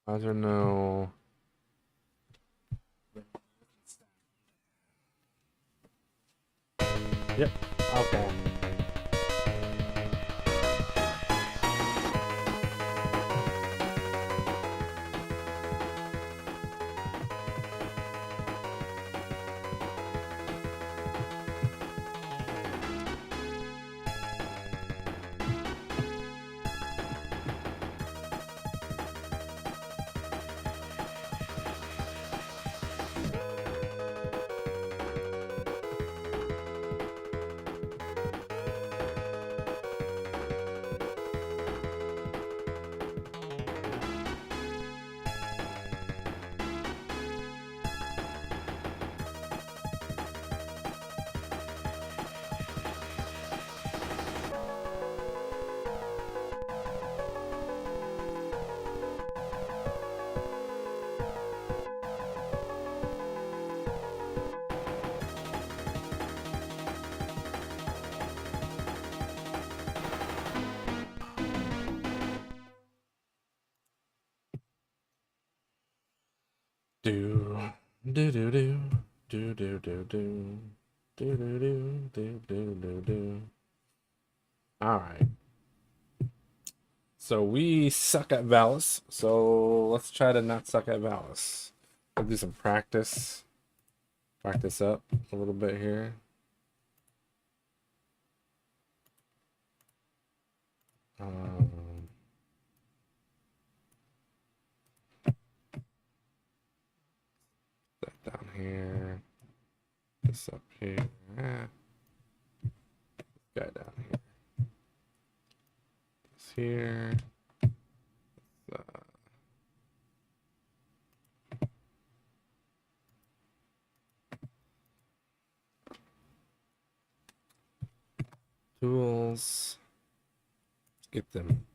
I don't know. Yep. Okay. Do do do do do do do do do do do do do do do. All right. So we suck at Valis. So let's try to not suck at Valis. We'll do some practice. Practice up a little bit here. That down here. This up here. This guy down here. This here. Tools. Let's get them.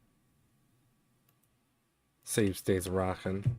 Save states rocking.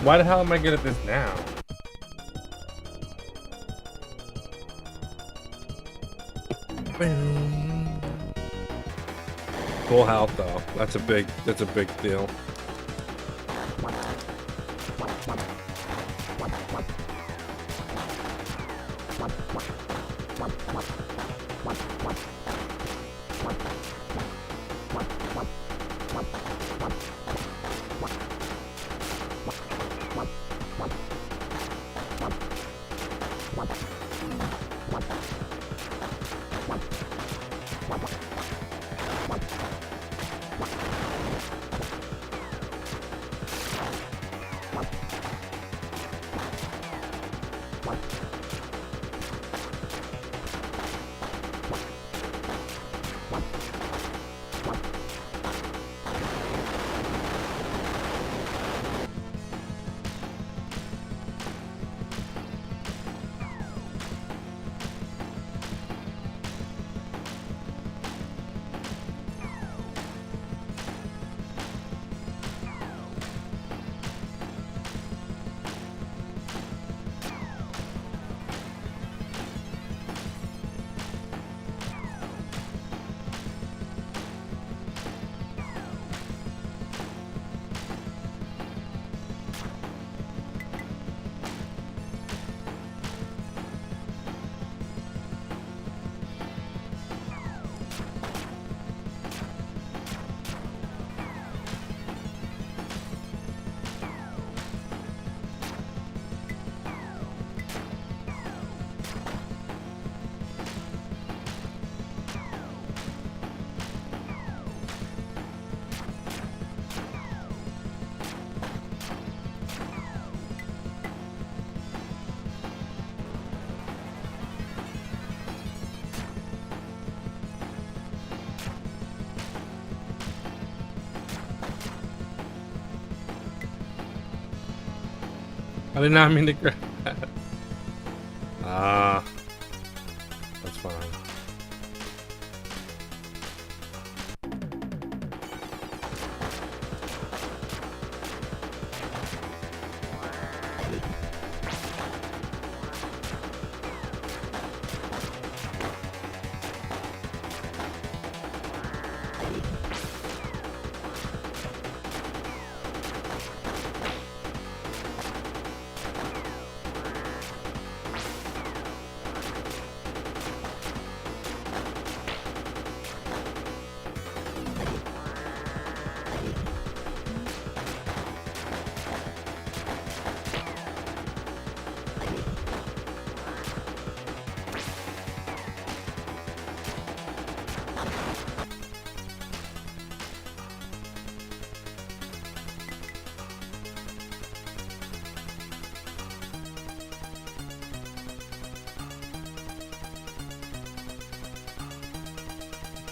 Why the hell am I good at this now? Full health though. That's a big deal. I did not mean to grab that. Ah, that's fine.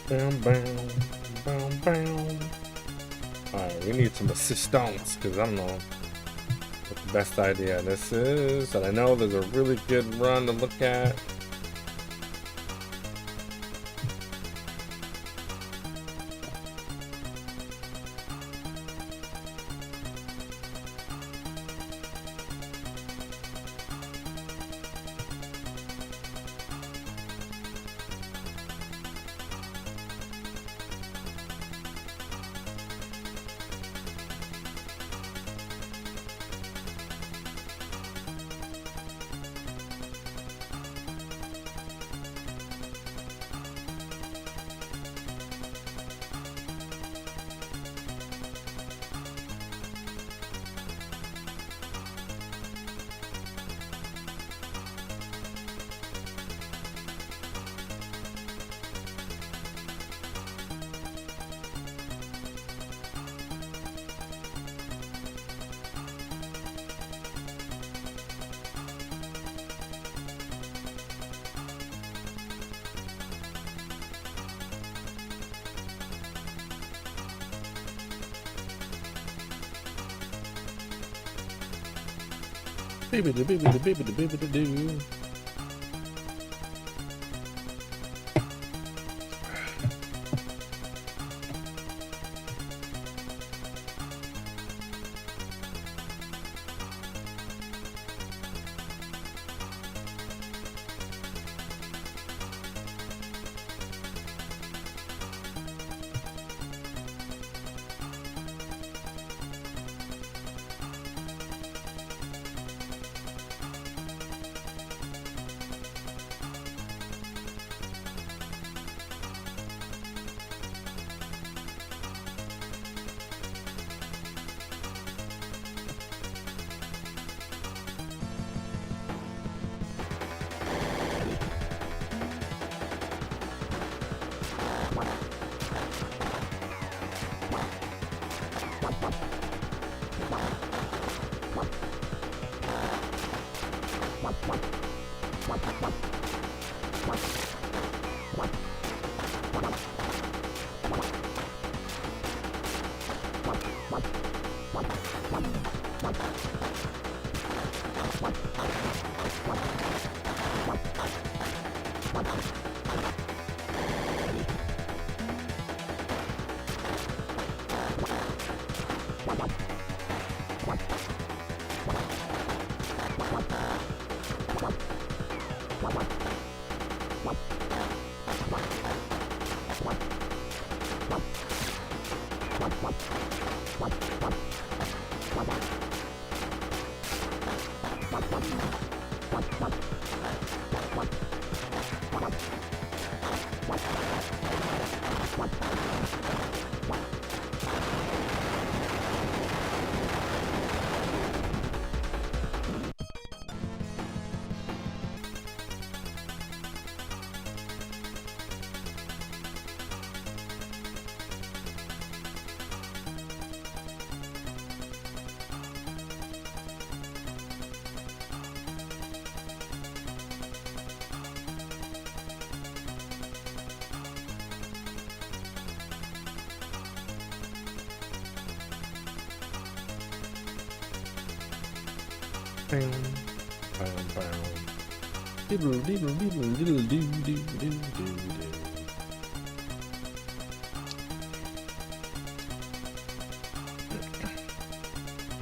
Bam, bam, bam, bam. Alright, we need some assistance because I don't know what the best idea this is. And I know there's a really good run to look at. Baby-da-baby-da-baby-da-baby-da-doo.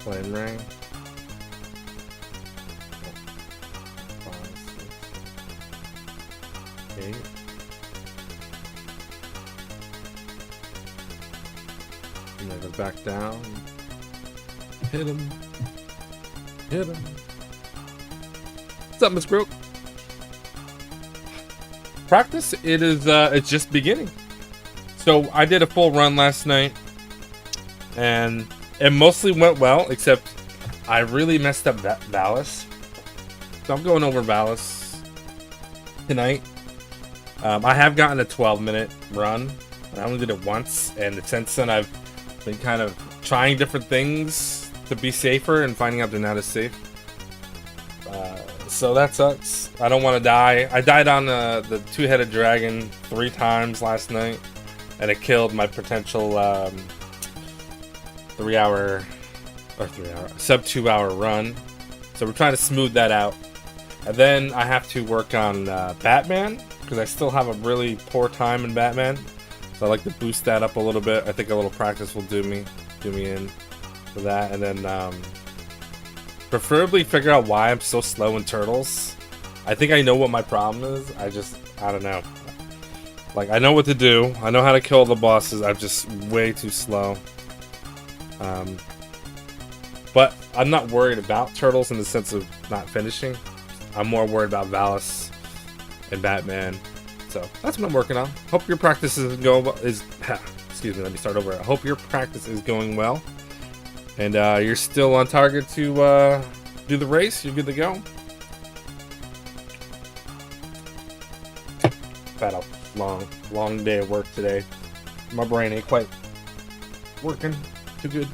Flame ring. 5, 6, 8. And then go back down. Hit him. Hit him. What's up, Miss Groot? Practice, it's just beginning. So I did a full run last night, and it mostly went well, except I really messed up Valis. So I'm going over Valis tonight. I have gotten a 12-minute run. I only did it once, and since then I've been kind of trying different things to be safer and finding out they're not as safe. So that sucks. I don't want to die. I died on the two-headed dragon 3 times last night, and it killed my potential sub 2-hour run. So we're trying to smooth that out. And then I have to work on Batman, because I still have a really poor time in Batman. So I like to boost that up a little bit. I think a little practice will do me in for that. And then preferably figure out why I'm so slow in Turtles. I think I know what my problem is. I don't know. Like, I know what to do. I know how to kill the bosses. I'm just way too slow. But I'm not worried about Turtles in the sense of not finishing. I'm more worried about Valis and Batman. So that's what I'm working on. Hope your practice is going well. Excuse me, let me start over. I hope your practice is going well. And you're still on target to do the race. You're good to go. Had a long day of work today. My brain ain't quite working too good.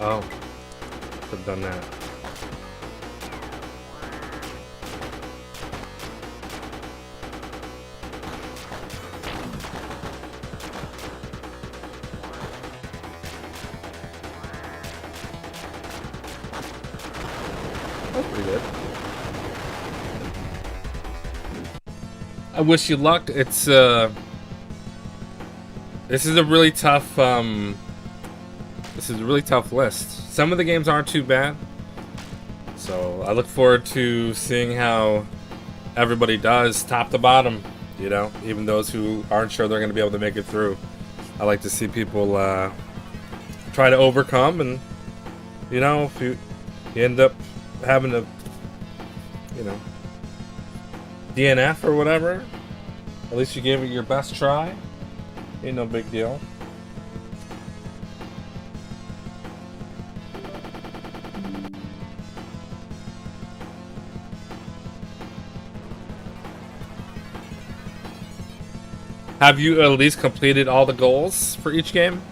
Oh, I've done that. That's pretty good. I wish you luck. It's this is a really tough this is a really tough list. Some of the games aren't too bad. So I look forward to seeing how everybody does top to bottom, you know, even those who aren't sure they're going to be able to make it through. I like to see people try to overcome, and you know, if you end up having to, you know, DNF or whatever. At least you gave it your best try. Ain't no big deal. Have you at least completed all the goals for each game?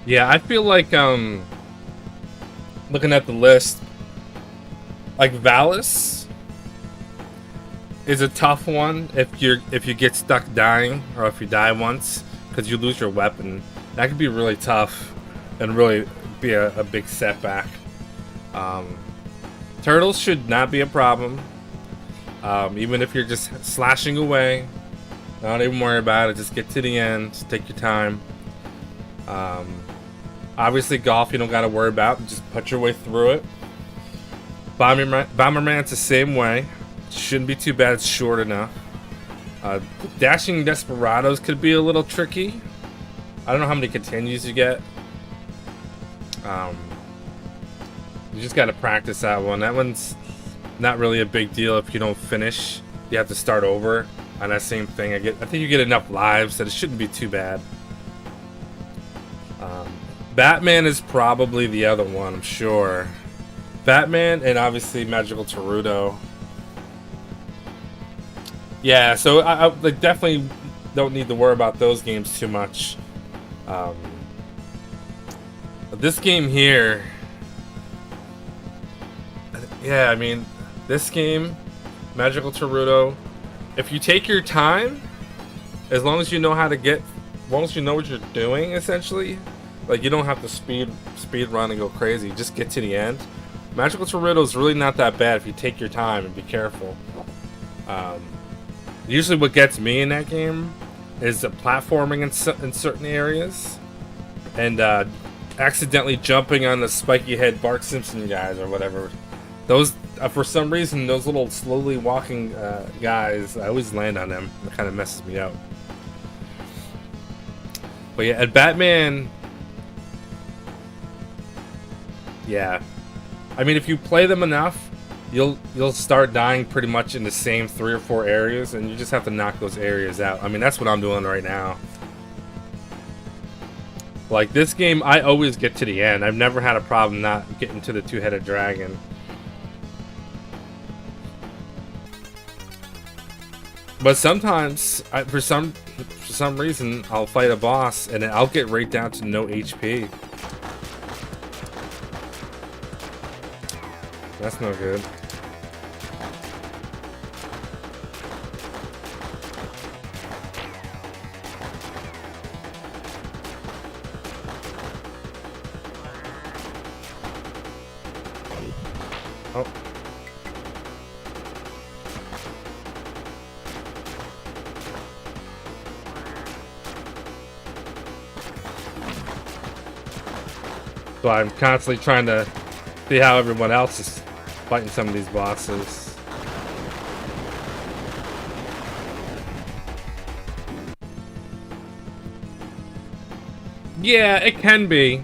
Yeah, I feel like looking at the list, like Valis is a tough one if you get stuck dying or if you die once because you lose your weapon. That could be really tough and really be a big setback. Turtles should not be a problem. Even if you're just slashing away, don't even worry about it. Just get to the end. Take your time. Obviously, golf you don't got to worry about. Just put your way through it. Bomberman's the same way. Shouldn't be too bad. It's short enough. Dashing Desperados could be a little tricky. I don't know how many continues you get. You just got to practice that one. That one's not really a big deal if you don't finish. You have to start over on that same thing. I think you get enough lives that it shouldn't be too bad. Batman is probably the other one, I'm sure. Batman and obviously Magical Gerudo. Yeah, so I like, definitely don't need to worry about those games too much. This game here, yeah, I mean, this game, Magical Gerudo, if you take your time, as long as you know how to get, as long as you know what you're doing, essentially, like you don't have to speed run and go crazy. Just get to the end. Magical Gerudo is really not that bad if you take your time and be careful. Usually, what gets me in that game is the platforming in certain areas, and accidentally jumping on the spiky head Bart Simpson guys or whatever. Those, for some reason, those little slowly walking guys, I always land on them. It kind of messes me up. But yeah, at Batman, yeah, I mean, if you play them enough, you'll start dying pretty much in the same 3 or 4 areas, and you just have to knock those areas out. I mean, that's what I'm doing right now. Like this game, I always get to the end. I've never had a problem not getting to the two-headed dragon. But sometimes, for some reason, I'll fight a boss and then I'll get right down to no HP. That's no good. Oh. So I'm constantly trying to see how everyone else is fighting some of these bosses. Yeah, it can be.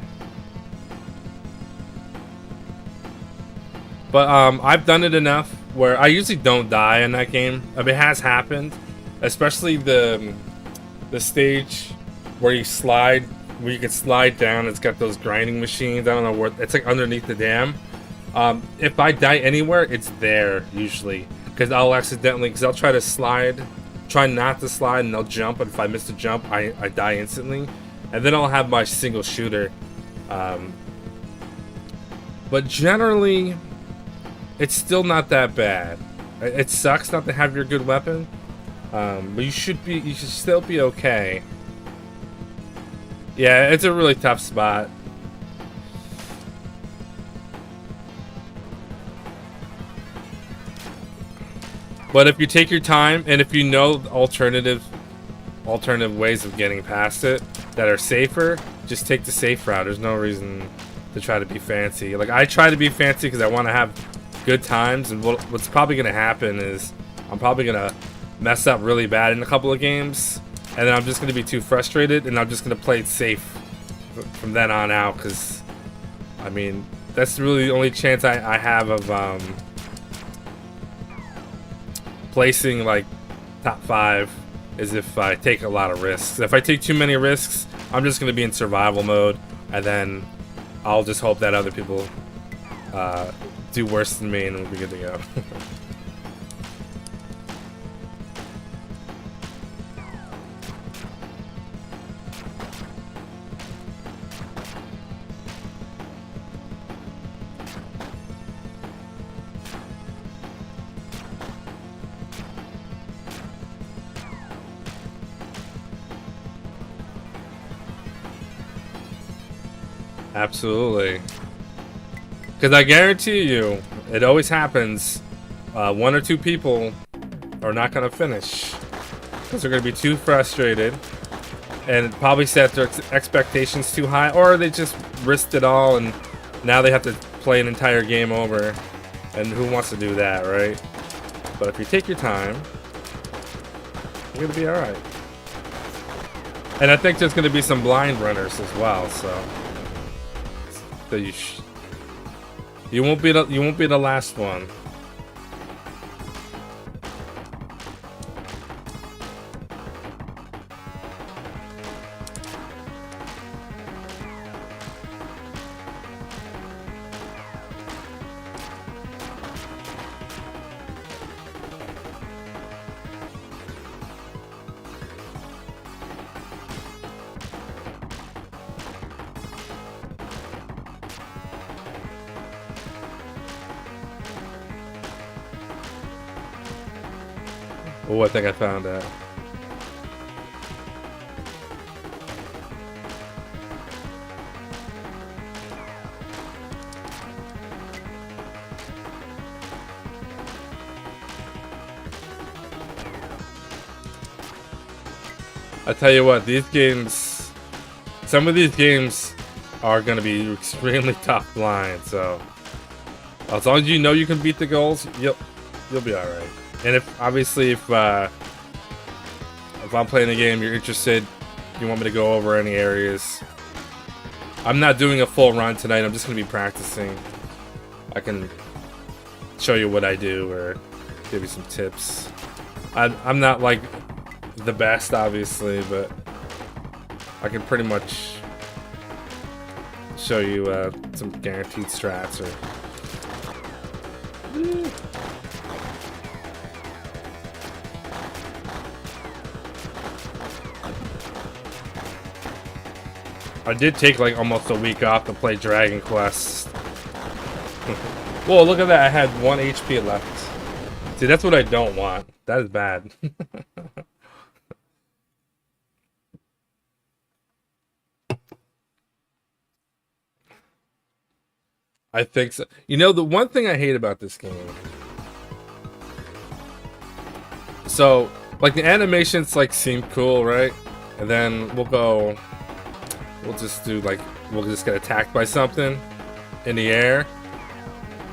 But I've done it enough where I usually don't die in that game. I mean, it has happened, especially the stage where you slide where you can slide down. It's got those grinding machines. I don't know where. It's like underneath the dam. If I die anywhere, it's there usually. Because I'll accidentally, because I'll try to slide, try not to slide, and I'll jump. And if I miss the jump, I die instantly. And then I'll have my single shooter. But generally, it's still not that bad. It sucks not to have your good weapon, but you should still be okay. Yeah, it's a really tough spot. But if you take your time, and if you know alternative ways of getting past it that are safer, just take the safe route. There's no reason to try to be fancy. Like, I try to be fancy because I want to have good times, and what's probably going to happen is I'm probably going to mess up really bad in a couple of games, and then I'm just going to be too frustrated, and I'm just going to play it safe from then on out, because, I mean, that's really the only chance I have of placing, like, top 5 is if I take a lot of risks. If I take too many risks, I'm just going to be in survival mode, and then I'll just hope that other people do worse than me, and we'll be good to go. Absolutely. Because I guarantee you, it always happens, 1 or 2 people are not going to finish. Because they're going to be too frustrated and probably set their expectations too high, or they just risked it all and now they have to play an entire game over. And who wants to do that, right? But if you take your time, you're going to be alright. And I think there's going to be some blind runners as well, so you won't be the last one. Oh, I think I found that. I tell you what, these games, some of these games are going to be extremely tough blind, so as long as you know you can beat the goals, you'll be alright. And if obviously if I'm playing a game, you're interested, you want me to go over any areas, I'm not doing a full run tonight. I'm just gonna be practicing. I can show you what I do or give you some tips. I'm not like the best, obviously, but I can pretty much show you some guaranteed strats or. I did take like almost a week off to play Dragon Quest. Whoa, look at that. I had 1 HP left. See, that's what I don't want. That is bad. I think so. You know, the one thing I hate about this game. So, like, the animations, like, seem cool, right? And then we'll just do, like, we'll just get attacked by something in the air.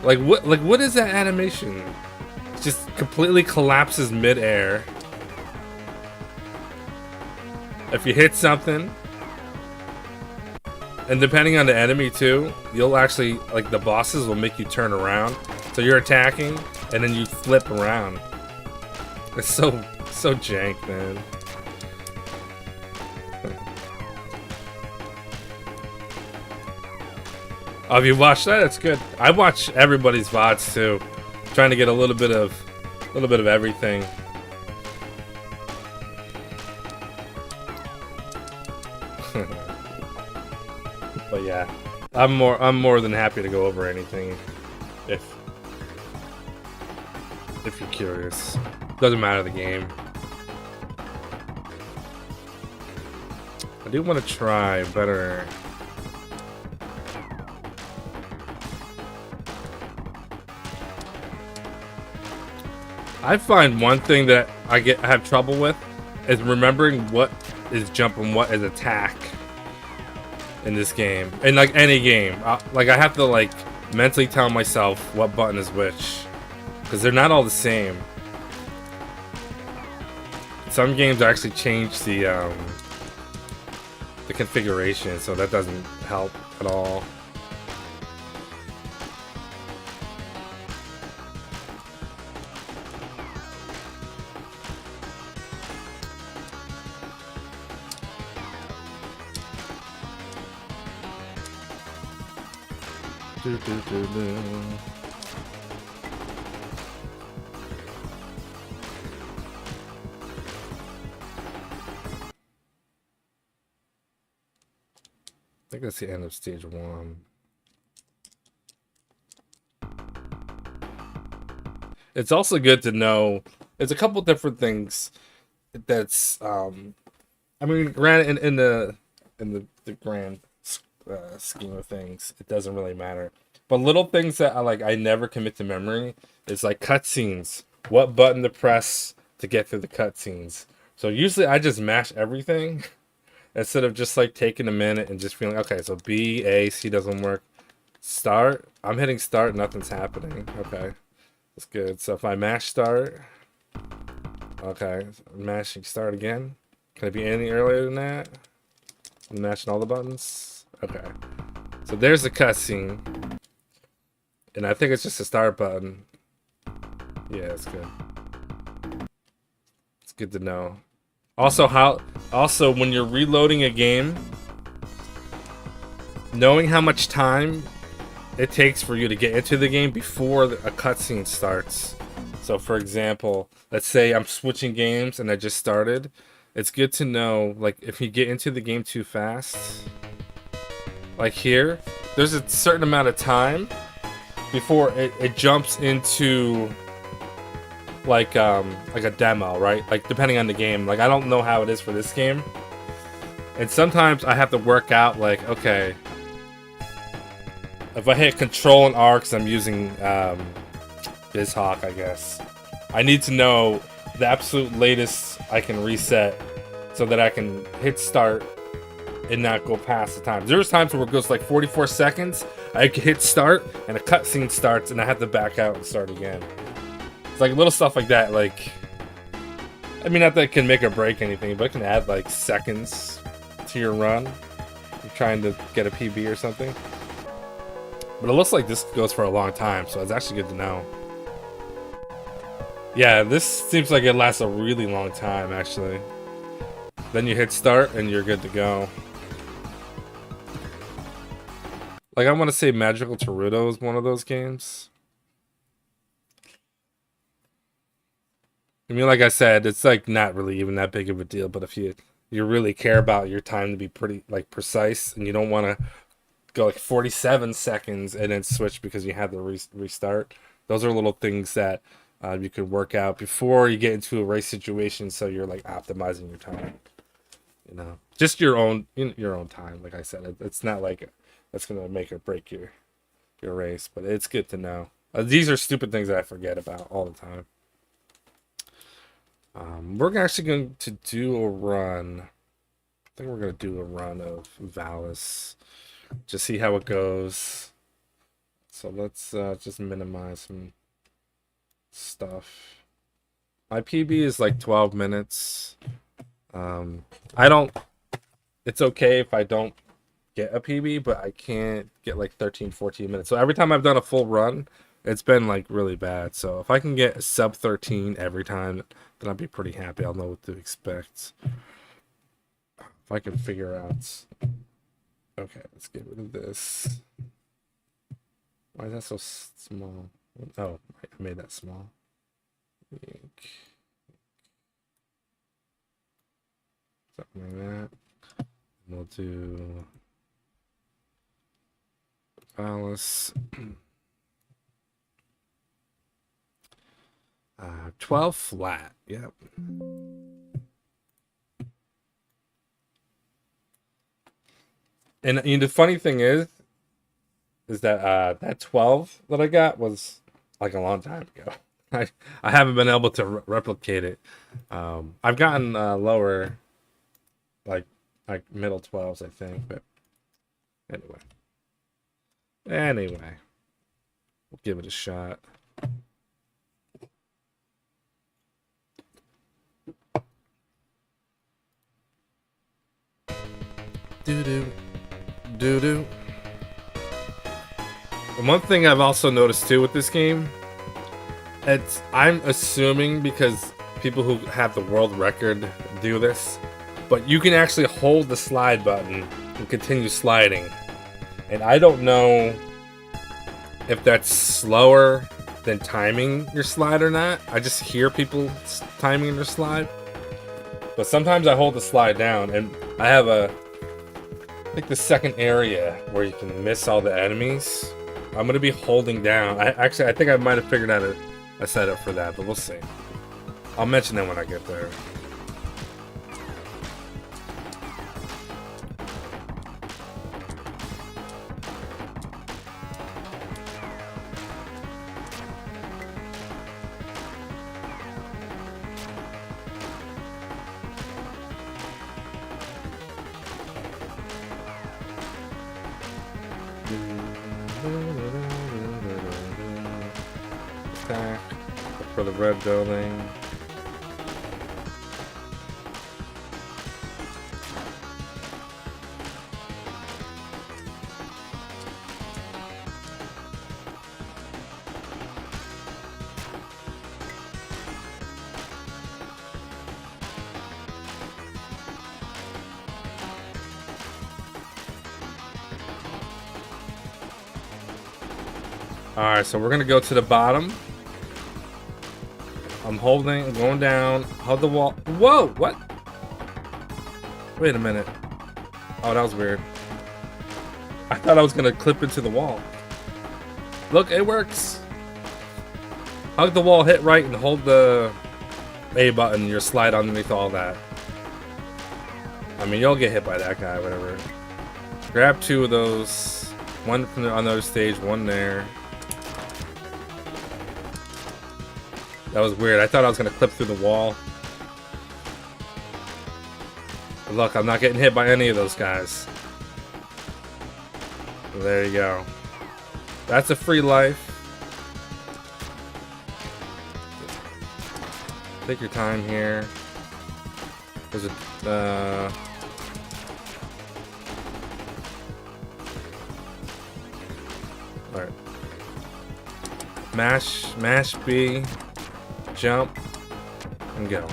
Like, what is that animation? It just completely collapses mid-air. If you hit something, and depending on the enemy too, you'll actually, like, the bosses will make you turn around. So you're attacking, and then you flip around. It's so jank, man. Oh, if you watch that, that's good. I watch everybody's VODs too, trying to get a little bit of everything. But yeah, I'm more than happy to go over anything if you're curious. Doesn't matter the game. I do want to try better. I find one thing that I have trouble with is remembering what is jump and what is attack in this game. In like any game, like I have to like mentally tell myself what button is which, because they're not all the same. Some games actually change the configuration, so that doesn't help at all. I think that's the end of stage 1. It's also good to know there's a couple different things that's I mean, granted, in the grand scheme of things, it doesn't really matter. But little things that I never commit to memory is like cutscenes. What button to press to get through the cutscenes. So usually I just mash everything instead of just like taking a minute and just feeling, okay, so B, A, C doesn't work. Start. I'm hitting start, nothing's happening. Okay, that's good. So if I mash start, okay, mashing start again. Can it be any earlier than that? I'm mashing all the buttons. Okay, so there's the cutscene, and I think it's just a start button. Yeah, that's good. It's good to know. Also, when you're reloading a game, knowing how much time it takes for you to get into the game before a cutscene starts. So, for example, let's say I'm switching games and I just started. It's good to know, like, if you get into the game too fast, like here, there's a certain amount of time before it jumps into like a demo, right? Like depending on the game. Like I don't know how it is for this game. And sometimes I have to work out like, okay, if I hit Control and R because I'm using BizHawk, I guess, I need to know the absolute latest I can reset so that I can hit start and not go past the time. There's times where it goes like 44 seconds, I can hit start and a cutscene starts and I have to back out and start again. It's like little stuff like that, like, I mean, not that it can make or break anything, but it can add like seconds to your run. You're trying to get a PB or something. But it looks like this goes for a long time, so it's actually good to know. Yeah, this seems like it lasts a really long time, actually. Then you hit start and you're good to go. Like, I want to say Magical Teruto is one of those games. I mean, like I said, it's like not really even that big of a deal, but if you really care about your time to be pretty like precise and you don't want to go like 47 seconds and then switch because you had to restart, those are little things that you could work out before you get into a race situation, so you're like optimizing your time, you know, just your own time. Like I said, it's not like that's gonna make or break your race, but it's good to know. These are stupid things that I forget about all the time. We're actually going to do a run. I think we're going to do a run of Valis. Just see how it goes. So let's just minimize some stuff. My PB is like 12 minutes. It's okay if I don't get a PB, but I can't get like 13, 14 minutes. So every time I've done a full run, it's been like really bad. So if I can get sub 13 every time, then I'll be pretty happy. I'll know what to expect. If I can figure out. Okay, let's get rid of this. Why is that so small? Oh, I made that small. Something like that. And we'll do Alice. 12 flat. Yep. And the funny thing is that that 12 that I got was like a long time ago. I haven't been able to replicate it. I've gotten lower, like middle 12s, I think. But anyway, we'll give it a shot. Doo-doo. And one thing I've also noticed too with this game, I'm assuming because people who have the world record do this, but you can actually hold the slide button and continue sliding. And I don't know if that's slower than timing your slide or not. I just hear people timing their slide. But sometimes I hold the slide down, and I have I think the second area where you can miss all the enemies. I'm gonna be holding down. I think I might have figured out a setup for that, but we'll see. I'll mention it when I get there. For the red building. Alright, so we're gonna go to the bottom. I'm holding, going down, hold the wall. Whoa, what? Wait a minute. Oh, that was weird. I thought I was gonna clip into the wall. Look, it works. Hug the wall, hit right, and hold the A button. You'll slide underneath all that. I mean, you'll get hit by that guy, whatever. Grab two of those. One from the other stage, one there. That was weird. I thought I was gonna clip through the wall. But look, I'm not getting hit by any of those guys. So there you go. That's a free life. Take your time here. There's a alright. Mash B. Jump and go.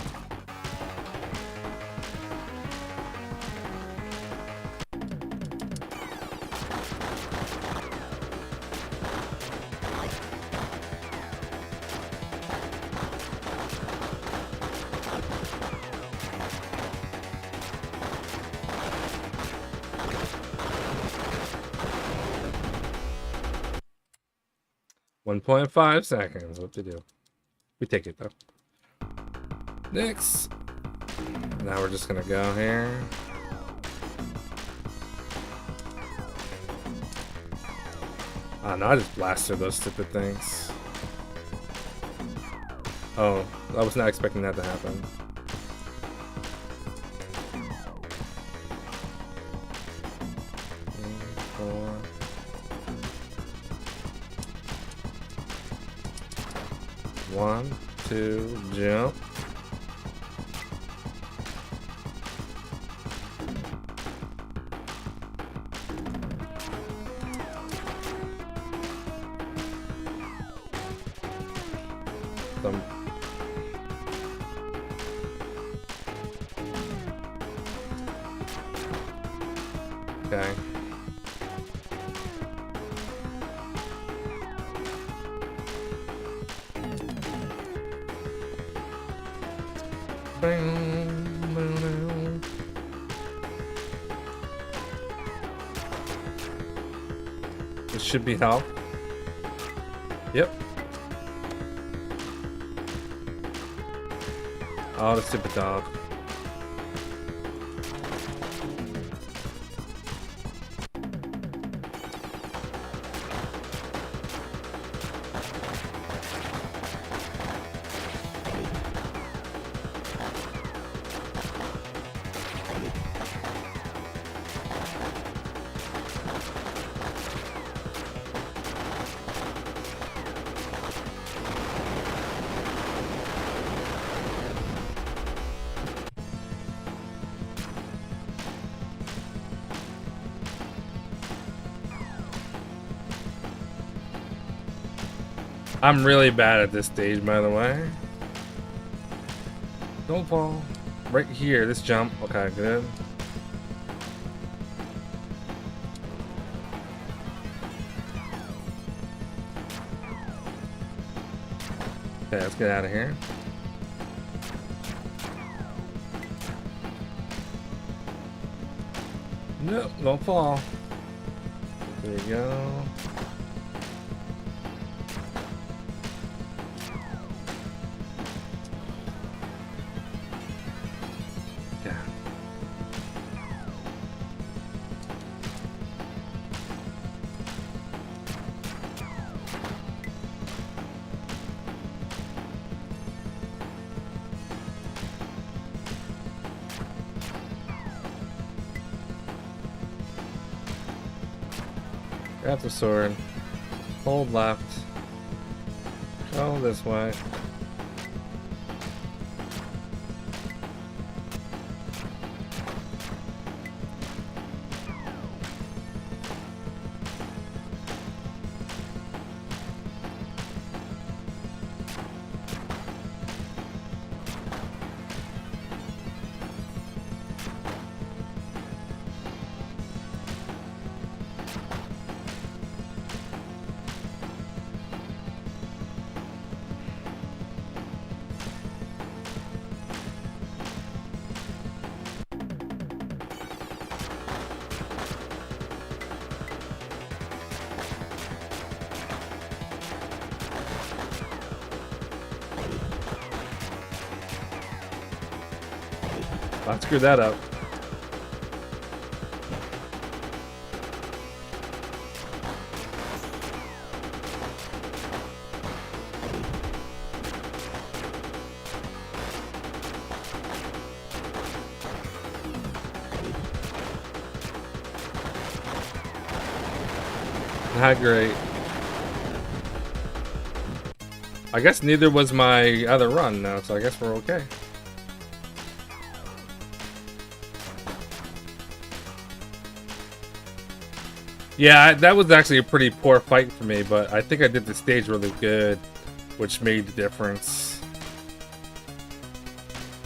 .5 seconds. What to do? We take it though. Next. Now we're just gonna go here. Oh no, I just blasted those stupid things. Oh, I was not expecting that to happen. One, two, jump. Okay. This should be health. Yep. Oh, the stupid dog. I'm really bad at this stage, by the way. Don't fall. Right here, this jump. Okay, good. Okay, let's get out of here. Nope, don't fall. There you go. Grab the sword, hold left, go this way. I screwed that up. Not great. I guess neither was my other run now, so I guess we're okay. Yeah, that was actually a pretty poor fight for me, but I think I did the stage really good, which made the difference.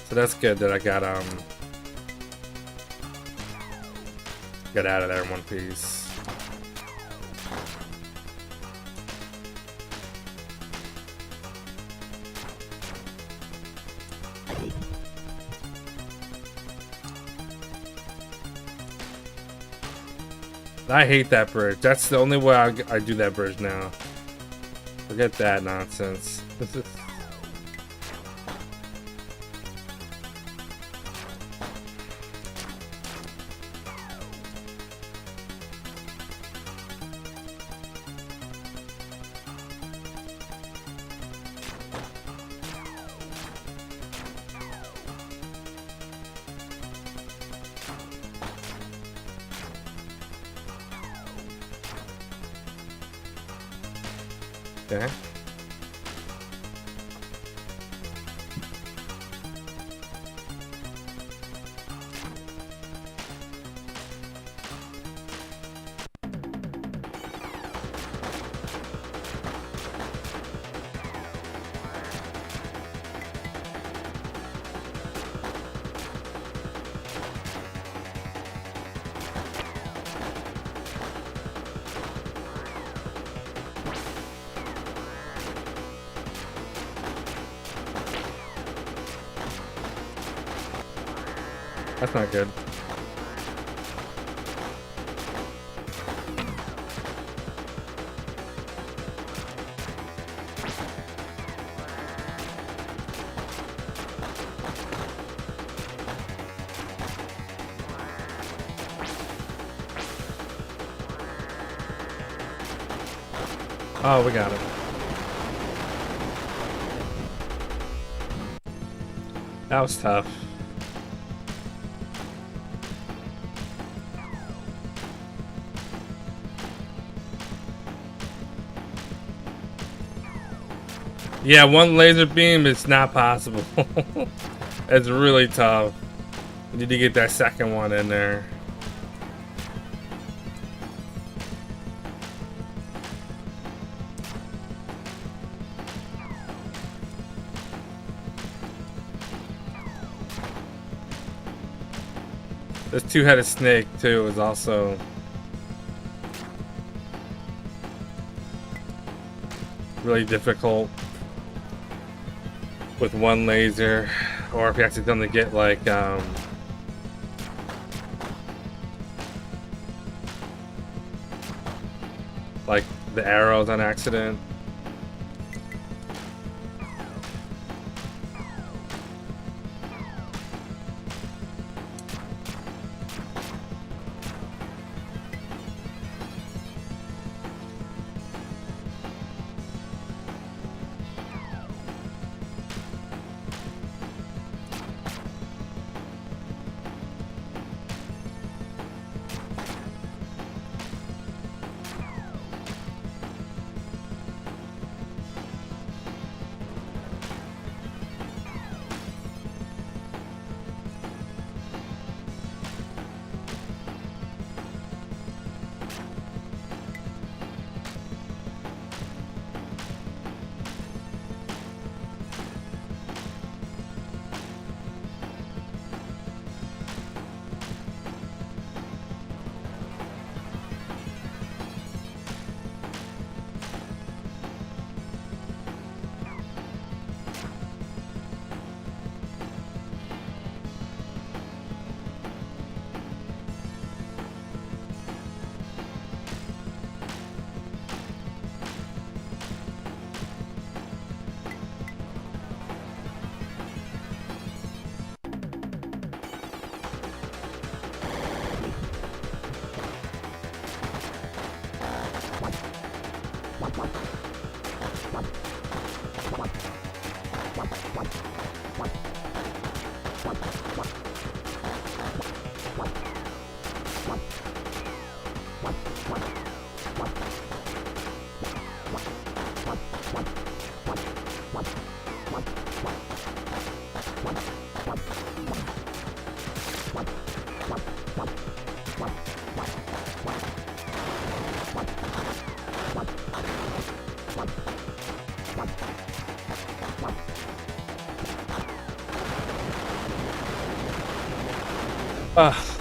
So that's good that I got out of there in one piece. I hate that bridge. That's the only way I do that bridge now. Forget that nonsense. Okay. That's not good. Oh, we got it. That was tough. Yeah, one laser beam is not possible. It's really tough. You need to get that second one in there. This two-headed snake too is also really difficult with one laser, or if you accidentally get like the arrows on accident.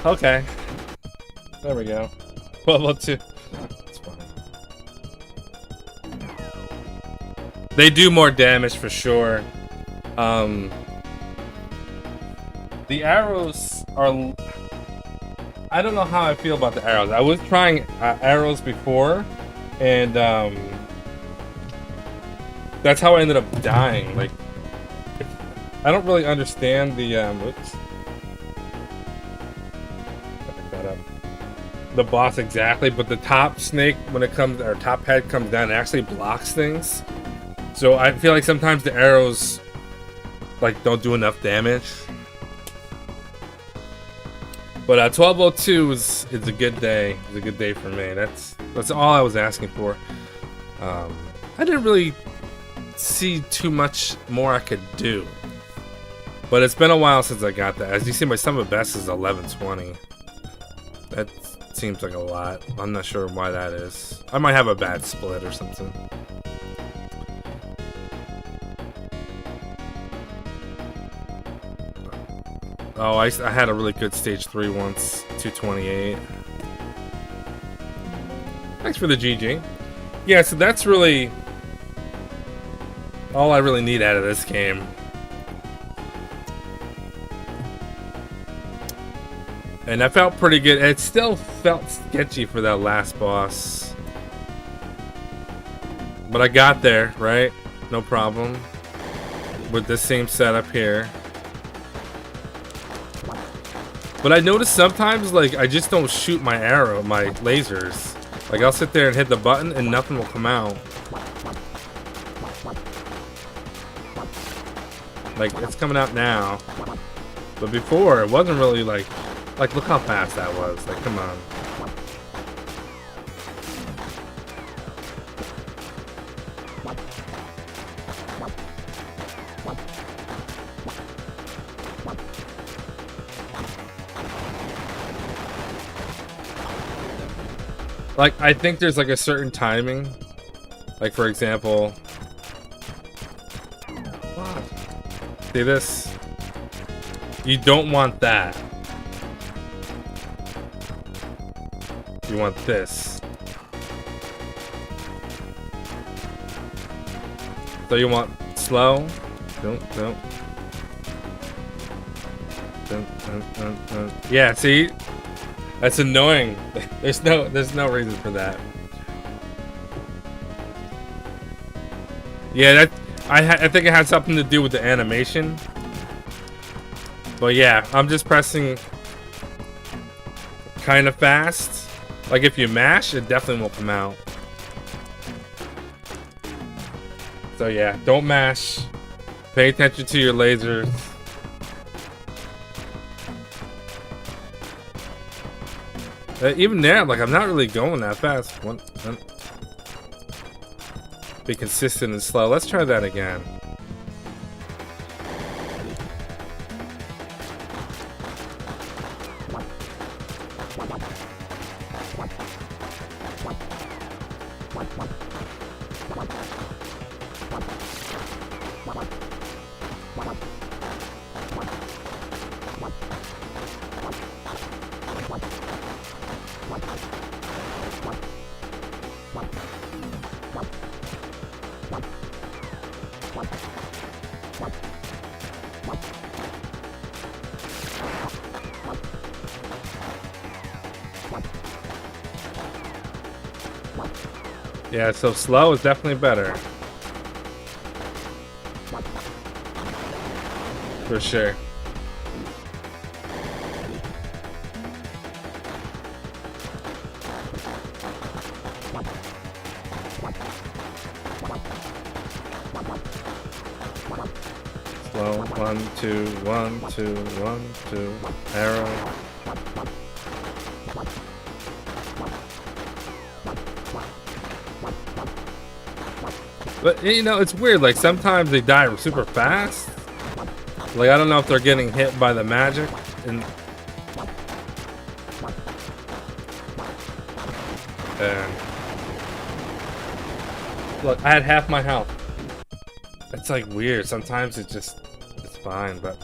Okay. There we go. Level 2. That's fine. They do more damage for sure. The arrows are... I don't know how I feel about the arrows. I was trying arrows before, and that's how I ended up dying. Like, I don't really understand the oops. The boss exactly, but the top snake, when it comes, or top head comes down, it actually blocks things. So I feel like sometimes the arrows like don't do enough damage. But 1202 is a good day. It's a good day for me. That's all I was asking for. I didn't really see too much more I could do. But it's been a while since I got that. As you see, my sum of best is 1120. That seems like a lot. I'm not sure why that is. I might have a bad split or something. Oh, I had a really good stage 3 once, 228. Thanks for the GG. Yeah, so that's really all I really need out of this game. And that felt pretty good. It still felt sketchy for that last boss. But I got there, right? No problem. With the same setup here. But I noticed sometimes, like, I just don't shoot my arrow, my lasers. Like, I'll sit there and hit the button and nothing will come out. Like, it's coming out now. But before, it wasn't really like, look how fast that was. Like, come on. Like, I think there's like a certain timing. Like, for example, see this? You don't want that. You want this. So you want slow? Don't. Yeah, see? That's annoying. There's no reason for that. Yeah, I think it had something to do with the animation. But yeah, I'm just pressing kind of fast. Like if you mash, it definitely won't come out. So yeah, don't mash. Pay attention to your lasers. Even there, like, I'm not really going that fast. Be consistent and slow. Let's try that again. Yeah, so slow is definitely better. For sure. Slow, 1, 2, 1, 2, 1, 2, arrow. But, you know, it's weird, like, sometimes they die super fast. Like, I don't know if they're getting hit by the magic. And look, I had half my health. It's, like, weird. Sometimes it's fine, but...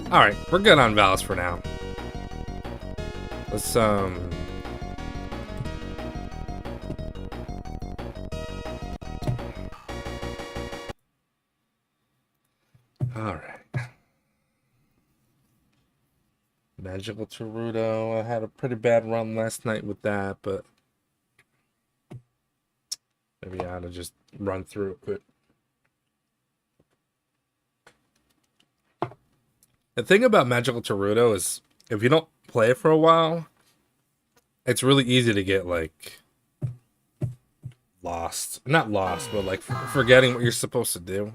Alright, we're good on Valis for now. Let's, Alright. Magical Terudo. I had a pretty bad run last night with that, but maybe I ought to just run through it quick. The thing about Magical Terudo is if you don't play it for a while, it's really easy to get like lost. Not lost, but like forgetting what you're supposed to do.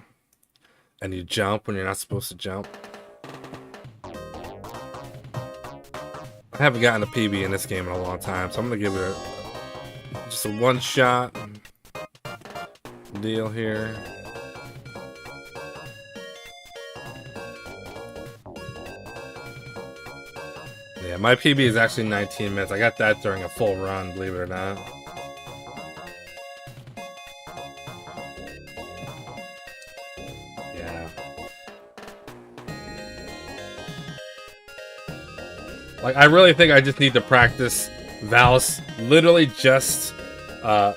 And you jump when you're not supposed to jump. I haven't gotten a PB in this game in a long time, so I'm gonna give it just a one-shot deal here. Yeah, my PB is actually 19 minutes. I got that during a full run, believe it or not. Like, I really think I just need to practice Valis. Literally just the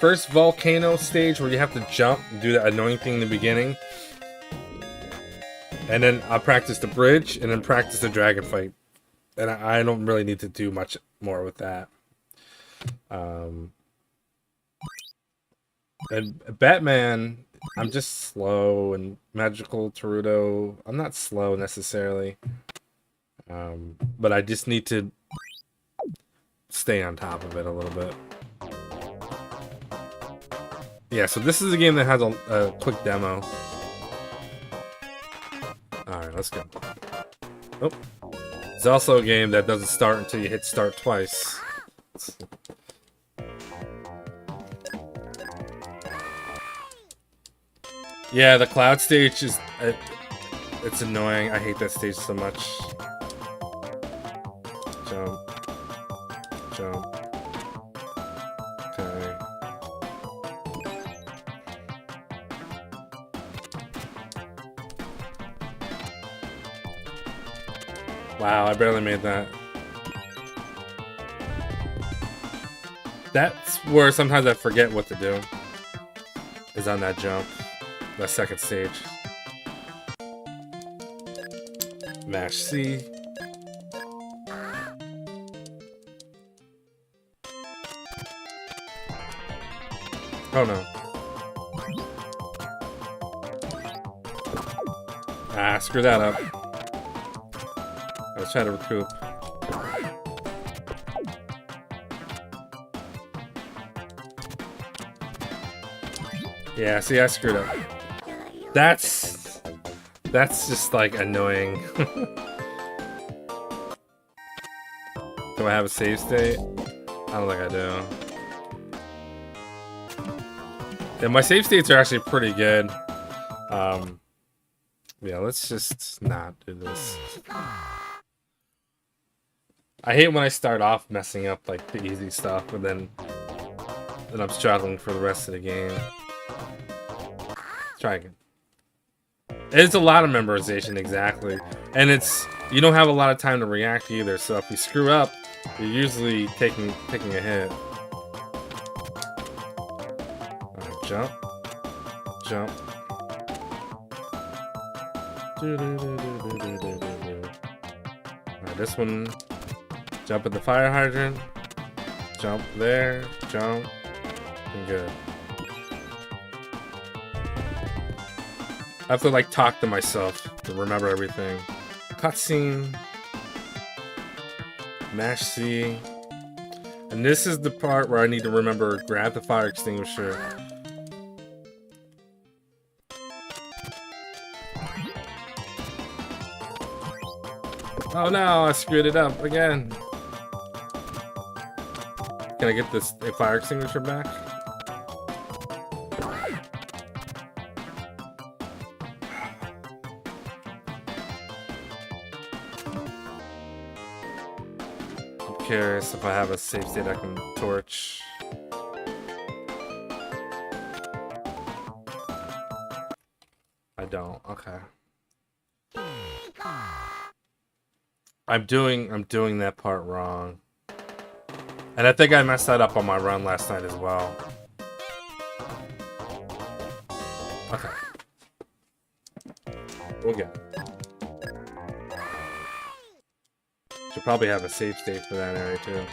first volcano stage where you have to jump and do that annoying thing in the beginning. And then I'll practice the bridge, and then practice the dragon fight. And I don't really need to do much more with that. And Batman, I'm just slow, and Magical Taruto, I'm not slow necessarily. But I just need to stay on top of it a little bit. Yeah, so this is a game that has a quick demo. Alright, let's go. Oh. It's also a game that doesn't start until you hit start twice. Yeah, the cloud stage is... it's annoying. I hate that stage so much. Jump. Jump. Okay. Wow, I barely made that. That's where sometimes I forget what to do. Is on that jump. That second stage. Mash C. Oh no. Ah, screw that up. I was trying to recoup. Yeah, see, I screwed up. That's just like annoying. Do I have a save state? I don't think I do. Yeah, my save states are actually pretty good. Yeah, let's just not do this. I hate when I start off messing up like the easy stuff, and then I'm struggling for the rest of the game. Try again. It's a lot of memorization, exactly, and you don't have a lot of time to react either. So if you screw up, you're usually taking a hit. All right, jump, jump. Alright, this one. Jump at the fire hydrant. Jump there. Jump. And good. I have to like talk to myself to remember everything. Cutscene. Mash C. And this is the part where I need to remember grab the fire extinguisher. Oh no, I screwed it up again. Can I get this fire extinguisher back? I'm curious if I have a save state I can torch. I don't. Okay. I'm doing that part wrong. And I think I messed that up on my run last night as well. Okay. We'll get it. Should probably have a save state for that area too.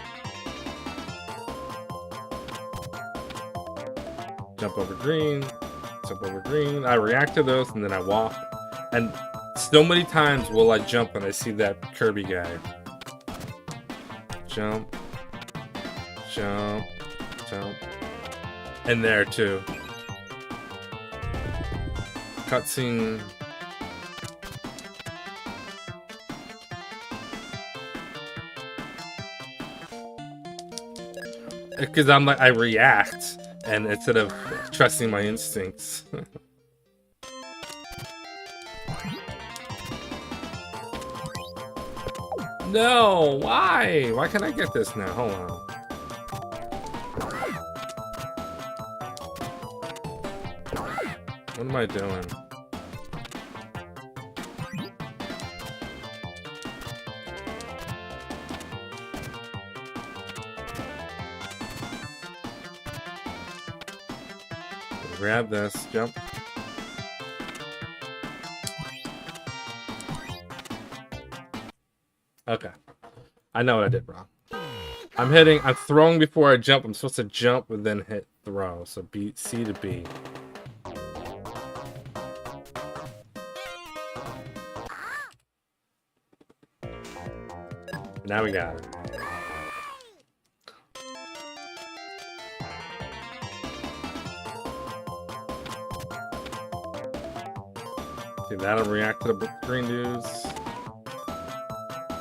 Jump over green. Jump over green. I react to those and then I walk. And so many times will I jump and I see that Kirby guy. Jump. Jump. Jump. And there too. Cutscene. Because I'm like, I react, and instead of trusting my instincts. No, why? Why can't I get this now? Hold on. What am I doing? Grab this, jump. Okay. I know what I did wrong. I'm throwing before I jump. I'm supposed to jump and then hit throw. So B, C to B. Now we got it. See, that'll react to the green dudes.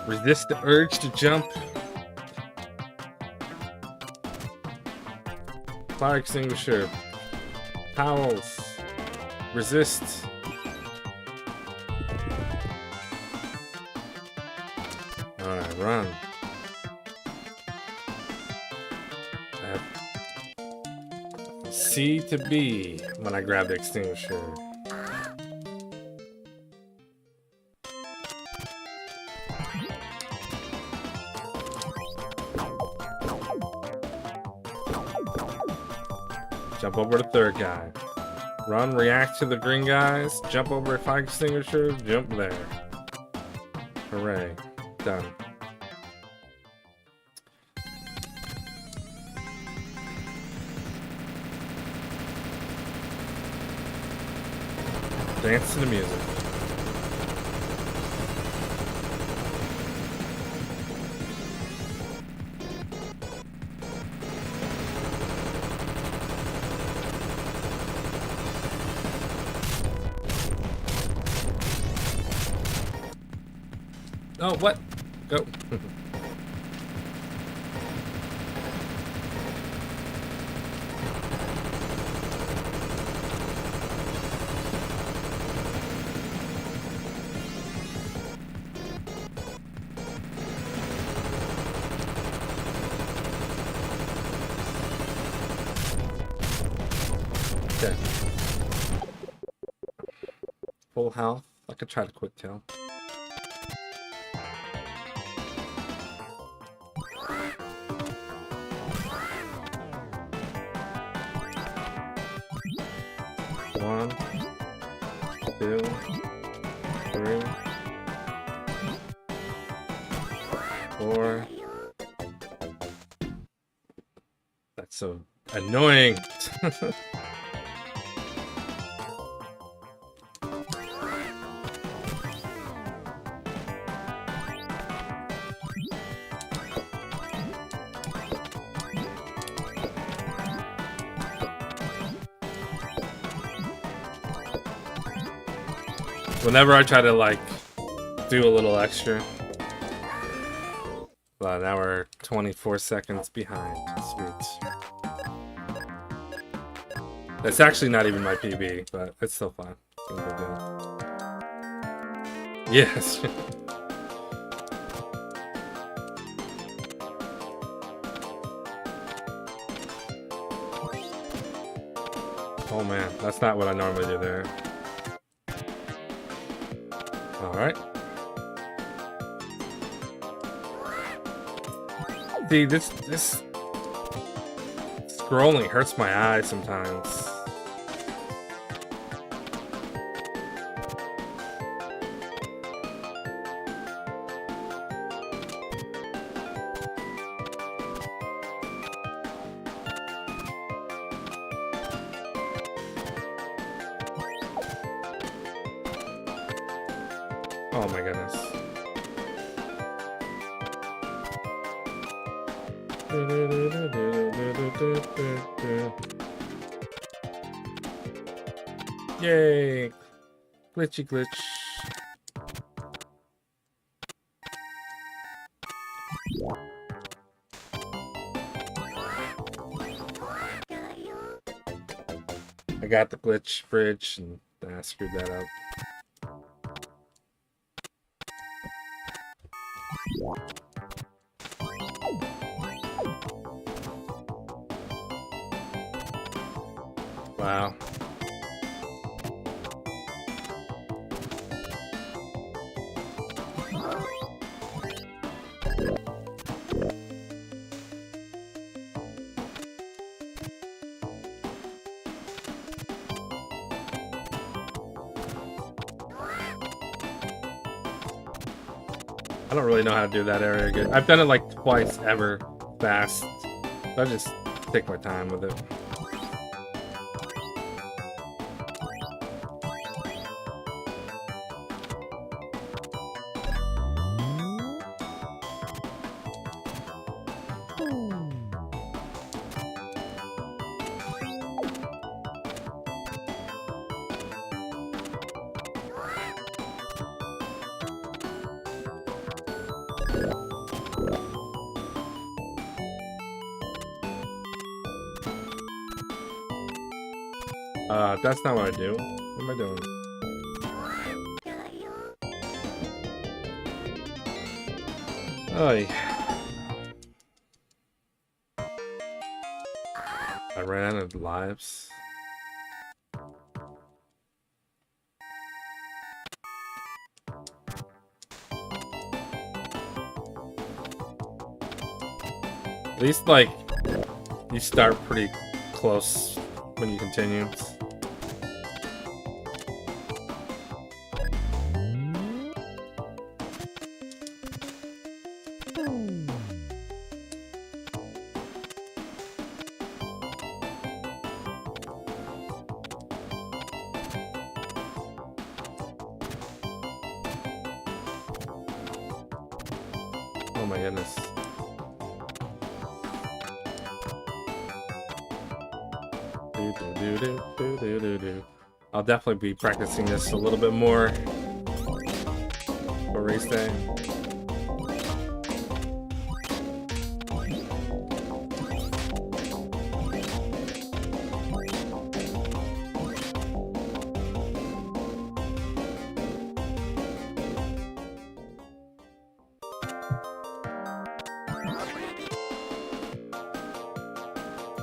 Resist the urge to jump. Fire extinguisher. Towels. Resist. Alright, run. C to B when I grab the extinguisher. Jump over the third guy. Run, react to the green guys. Jump over a fire extinguisher. Jump there. Hooray. Done. Dance to the music. Oh, what? Go. Okay. Full health. I could try to quick kill. One, two, three, four. That's so annoying. Whenever I try to, like, do a little extra. Well, now we're 24 seconds behind. Sweet. That's actually not even my PB, but it's still fun. Yes. Oh man, that's not what I normally do there. Alright. See, this scrolling hurts my eyes sometimes. Oh my goodness. Yay! Glitchy glitch. I got the glitch bridge and I screwed that up. Wow. I don't really know how to do that area good. I've done it like twice ever fast. So I just take my time with it. That's not what I do. What am I doing? Oy. I ran out of lives. At least, like, you start pretty close when you continue. Oh my goodness. I'll definitely be practicing this a little bit more for race day.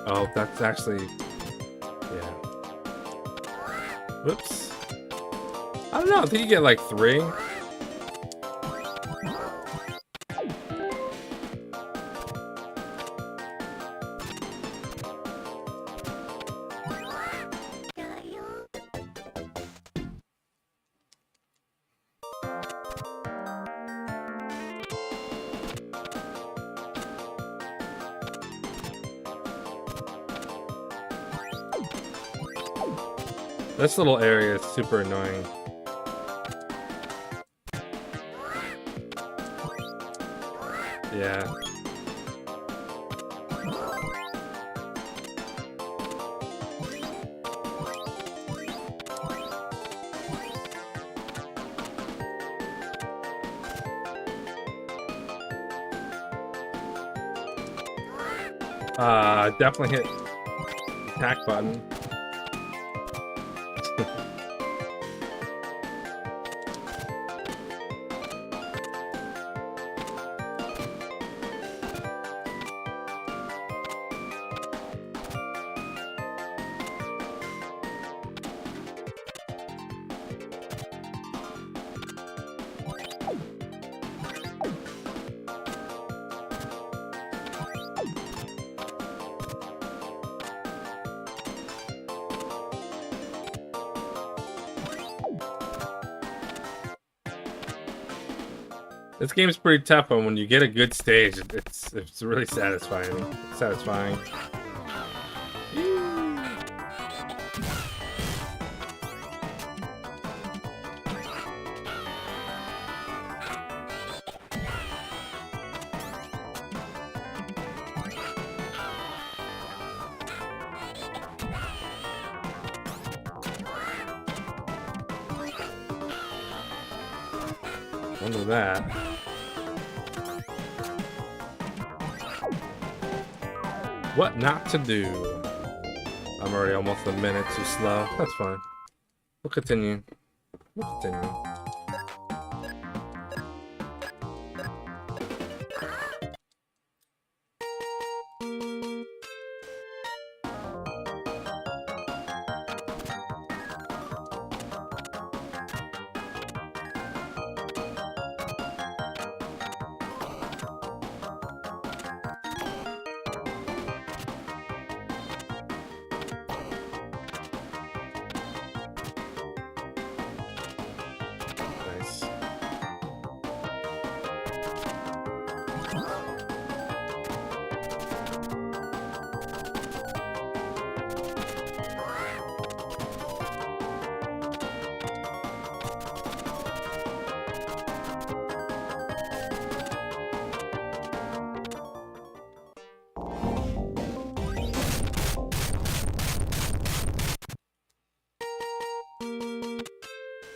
Oh, that's actually, yeah. Whoops. I don't know, I think you get like 3. This little area is super annoying. Yeah. Definitely hit the attack button. This game's pretty tough, but when you get a good stage, it's really satisfying. It's satisfying. Under that. What not to do? I'm already almost a minute too slow. That's fine. We'll continue. We'll continue.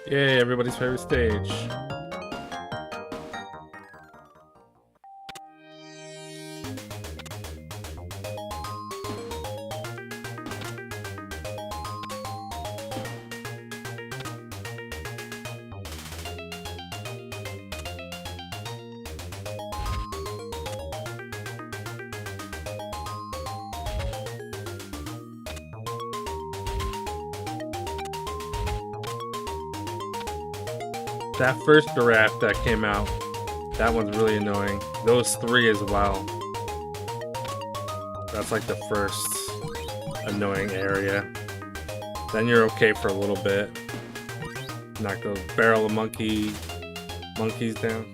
Yay, everybody's favorite stage. That first giraffe that came out, that one's really annoying. Those three as well. That's like the first annoying area. Then you're okay for a little bit. Knock those barrel of monkeys down.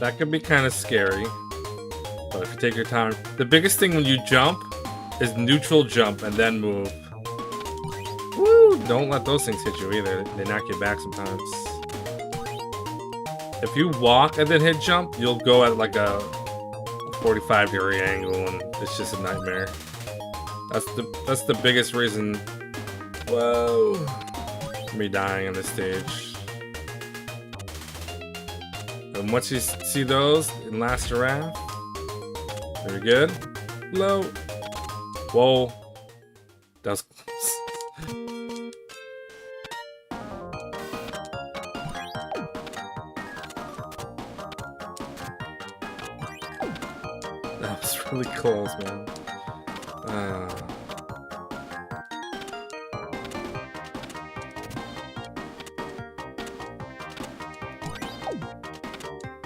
That can be kind of scary, but if you take your time, the biggest thing when you jump is neutral jump and then move. Woo! Don't let those things hit you either. They knock you back sometimes. If you walk and then hit jump, you'll go at like a 45-degree angle, and it's just a nightmare. That's the biggest reason. Whoa! Me dying on this stage. And once you see those in last giraffe, very good. Low. Whoa. That was close. That was really close, man.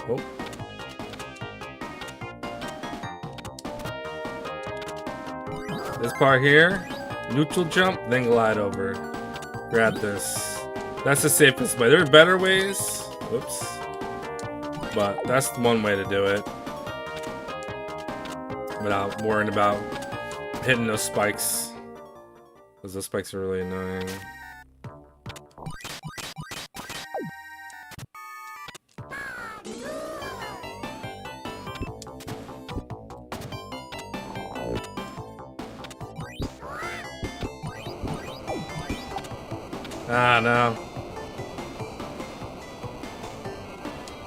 Oh. This part here, neutral jump, then glide over. Grab this. That's the safest way. There are better ways. Whoops. But that's one way to do it. Without worrying about hitting those spikes. Because those spikes are really annoying. Ah, no.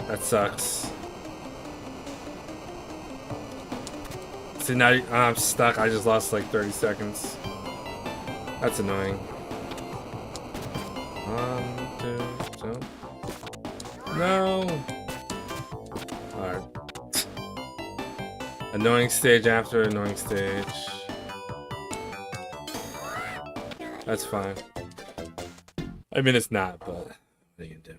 That sucks. See, now I'm stuck. I just lost like 30 seconds. That's annoying. 1, 2, jump. No! Alright. Annoying stage after annoying stage. That's fine. I mean, it's not, but what are you gonna do?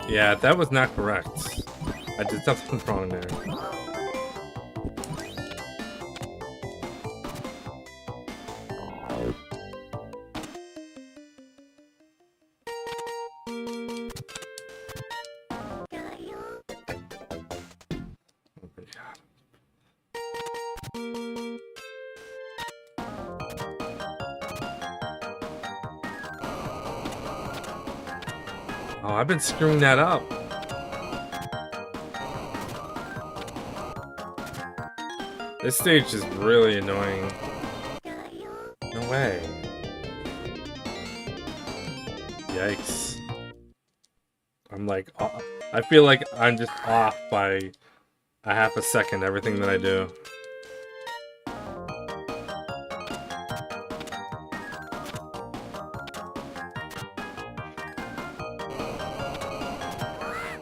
Yeah, that was not correct. I did something wrong there. Oh, I've been screwing that up. This stage is really annoying. No way. Yikes. I'm like, I feel like I'm just off by a half a second everything that I do.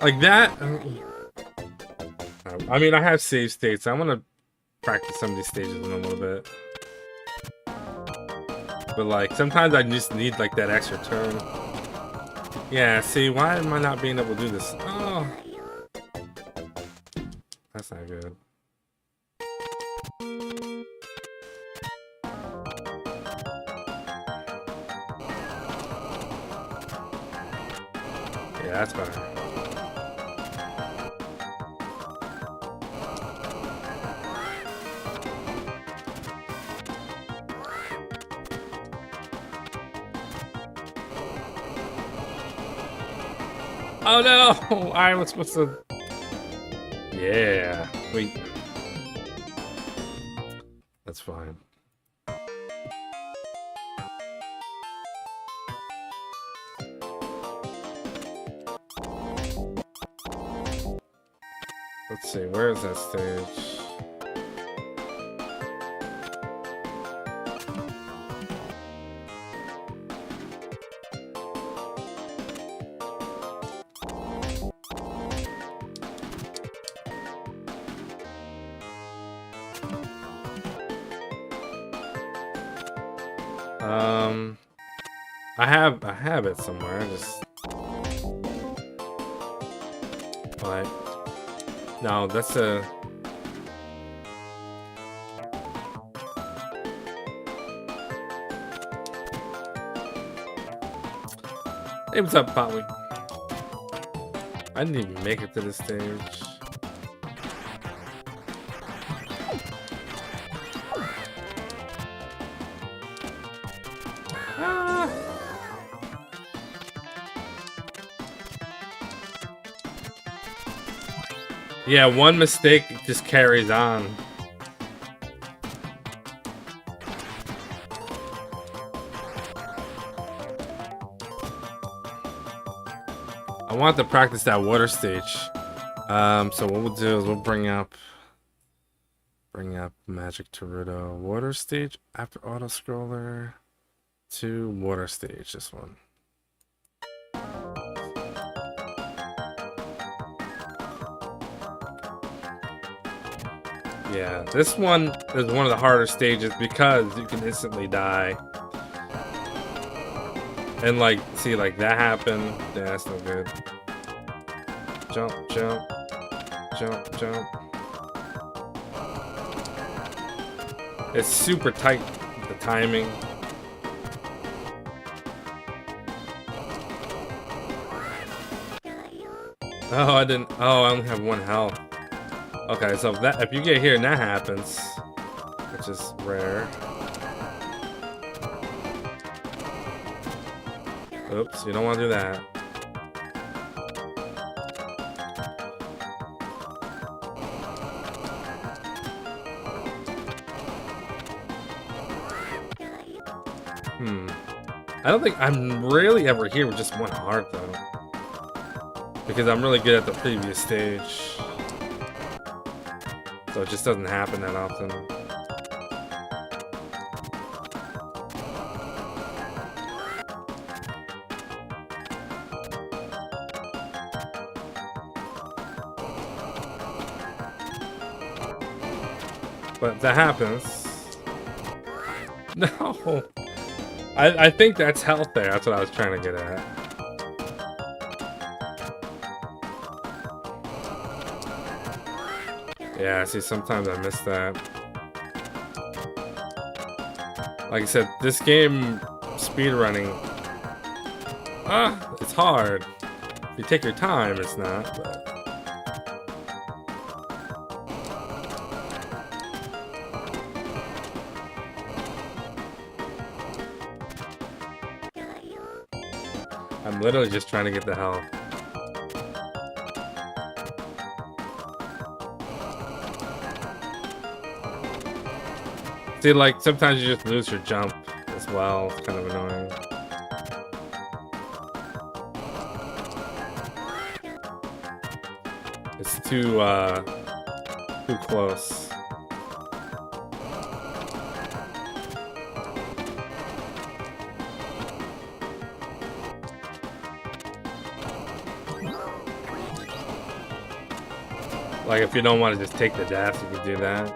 Like that. I mean, I have save states. I want to practice some of these stages in a little bit. But like, sometimes I just need like that extra turn. Yeah, see, why am I not being able to do this? Oh. That's not good. Yeah, that's better. Oh no! I was supposed to. Yeah, wait. That's fine. Let's see, where is that stage? I have it somewhere. Just like no, that's a. Hey, what's up, Potly? I didn't even make it to this stage. Yeah, one mistake just carries on. I want to practice that water stage. So what we'll do is we'll bring up Magic Terudo water stage after auto scroller to water stage. This one. Yeah, this one is one of the harder stages because you can instantly die. And like, see, like that happened. Yeah, that's no good. Jump, jump, jump, jump. It's super tight, the timing. Oh, I didn't. Oh, I only have 1 health. Okay, so if you get here and that happens, which is rare. Oops, you don't want to do that. I don't think I'm really ever here with just 1 heart though, because I'm really good at the previous stage. So it just doesn't happen that often. But that happens. No! I think that's health there. That's what I was trying to get at. Yeah, see, sometimes I miss that. Like I said, this game, speedrunning, it's hard. If you take your time, it's not, but... I'm literally just trying to get the health. See, like, sometimes you just lose your jump as well. It's kind of annoying. It's too close. Like, if you don't want to just take the dash, you can do that.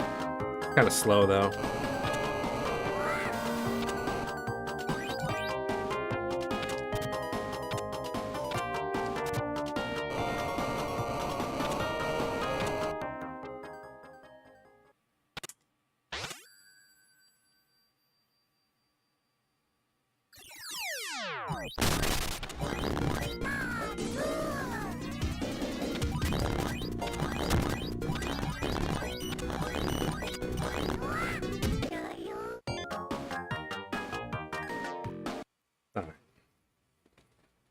Kind of slow, though.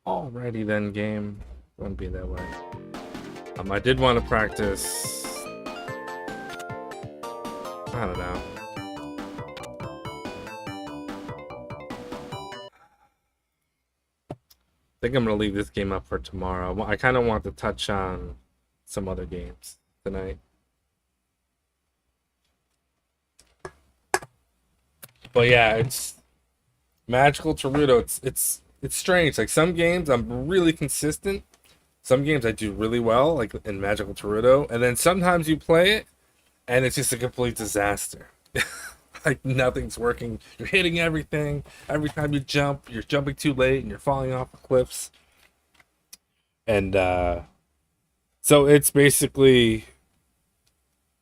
Alrighty then, game. Won't be that way. I did want to practice. I don't know. I think I'm gonna leave this game up for tomorrow. I kind of want to touch on some other games tonight. But yeah, it's Magical Gerudo. It's strange. Like, some games I'm really consistent. Some games I do really well, like in Magical Gerudo, and then sometimes you play it and it's just a complete disaster. Like, nothing's working. You're hitting everything. Every time you jump, you're jumping too late and you're falling off the cliffs. And so it's basically,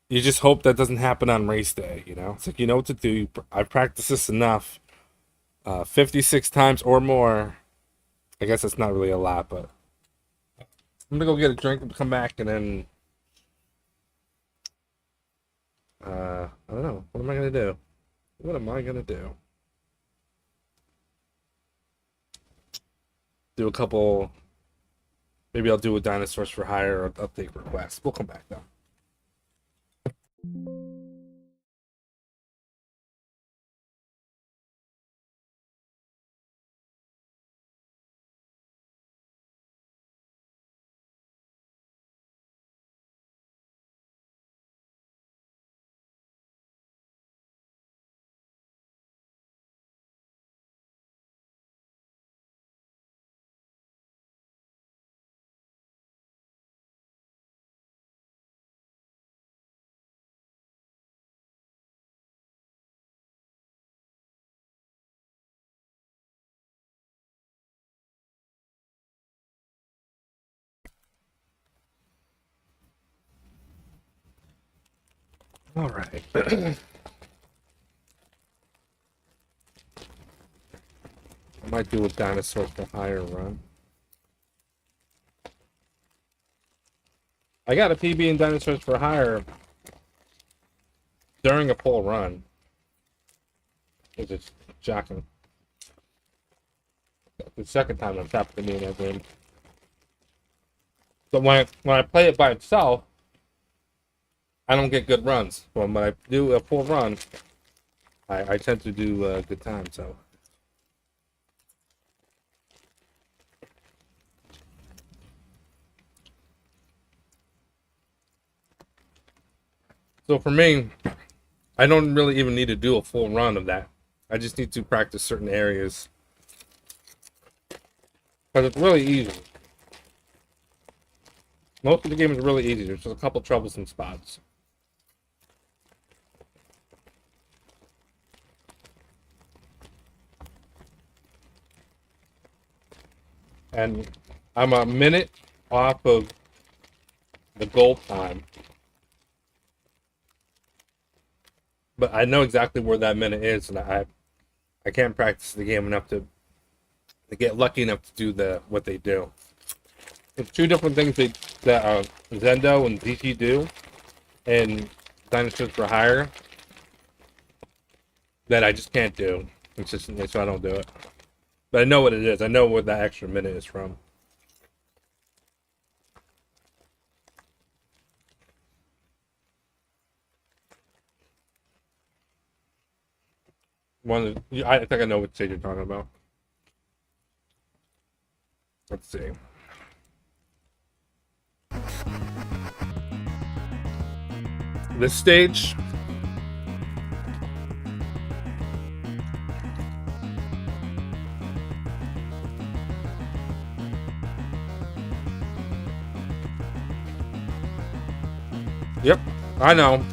you just hope that doesn't happen on race day, you know? It's like, you know what to do. I've practiced this enough. 56 times or more. I guess that's not really a lot, but I'm gonna go get a drink and come back, and then I don't know. What am I gonna do? What am I gonna do? Do a couple. Maybe I'll do a Dinosaurs for Hire or update request. We'll come back though. All right. I might do a Dinosaurs for Hire run. I got a PB in Dinosaurs for Hire during a full run. It's just shocking. The second time that's happened to me in that game. But when I play it by itself, I don't get good runs. But when I do a full run, I tend to do a good time. So for me, I don't really even need to do a full run of that. I just need to practice certain areas. Because it's really easy. Most of the game is really easy. There's just a couple troublesome spots. And I'm a minute off of the goal time. But I know exactly where that minute is, and I can't practice the game enough to get lucky enough to do what they do. It's two different things that Zendo and ZT do in Dinosaurs for Hire that I just can't do. So I don't do it. But I know what it is. I know where that extra minute is from. I think I know what stage you're talking about. Let's see. This stage. Yep, I know.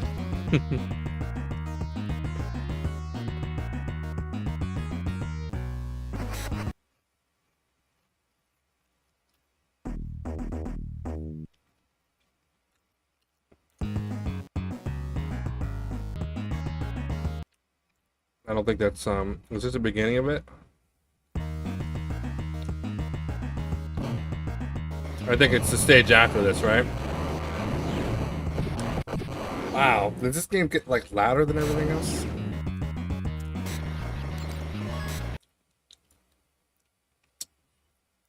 I don't think that's is this the beginning of it? I think it's the stage after this, right? Wow, does this game get like louder than everything else?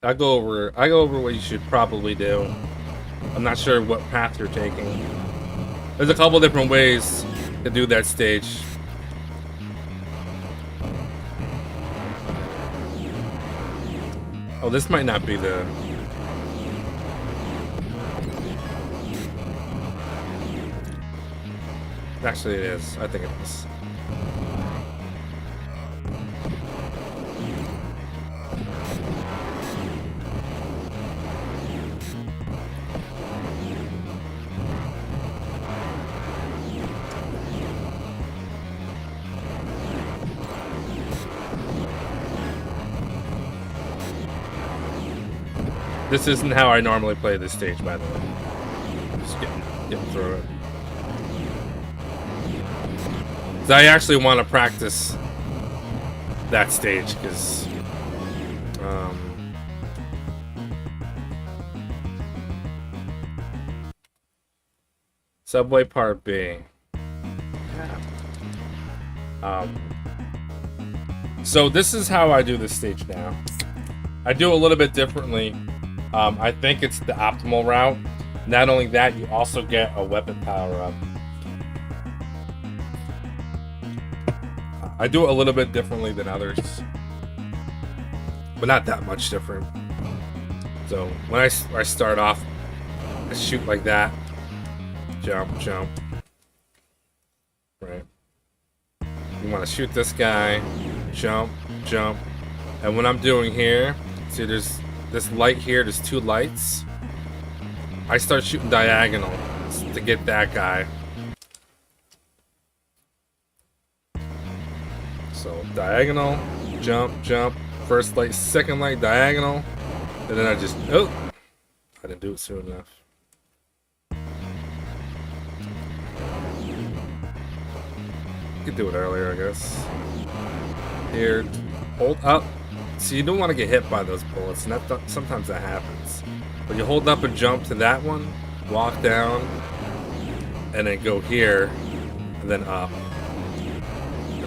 I go over what you should probably do. I'm not sure what path you're taking. There's a couple different ways to do that stage. Oh, this might not be the... Actually, it is. I think it is. This isn't how I normally play this stage, by the way. Just getting through it. So I actually want to practice that stage because Subway Part B. So this is how I do this stage now. I do a little bit differently. I think it's the optimal route. Not only that, you also get a weapon power-up. I do it a little bit differently than others, but not that much different. So when I start off, I shoot like that, jump, jump. Right. You want to shoot this guy, jump, jump, and when I'm doing here, see there's this light here. There's two lights. I start shooting diagonal to get that guy. So diagonal, jump, jump, first light, second light, diagonal, and then I just, oh, I didn't do it soon enough. You could do it earlier, I guess. Here, hold up. So you don't want to get hit by those bullets, and that sometimes that happens. But you hold up and jump to that one, walk down, and then go here, and then up.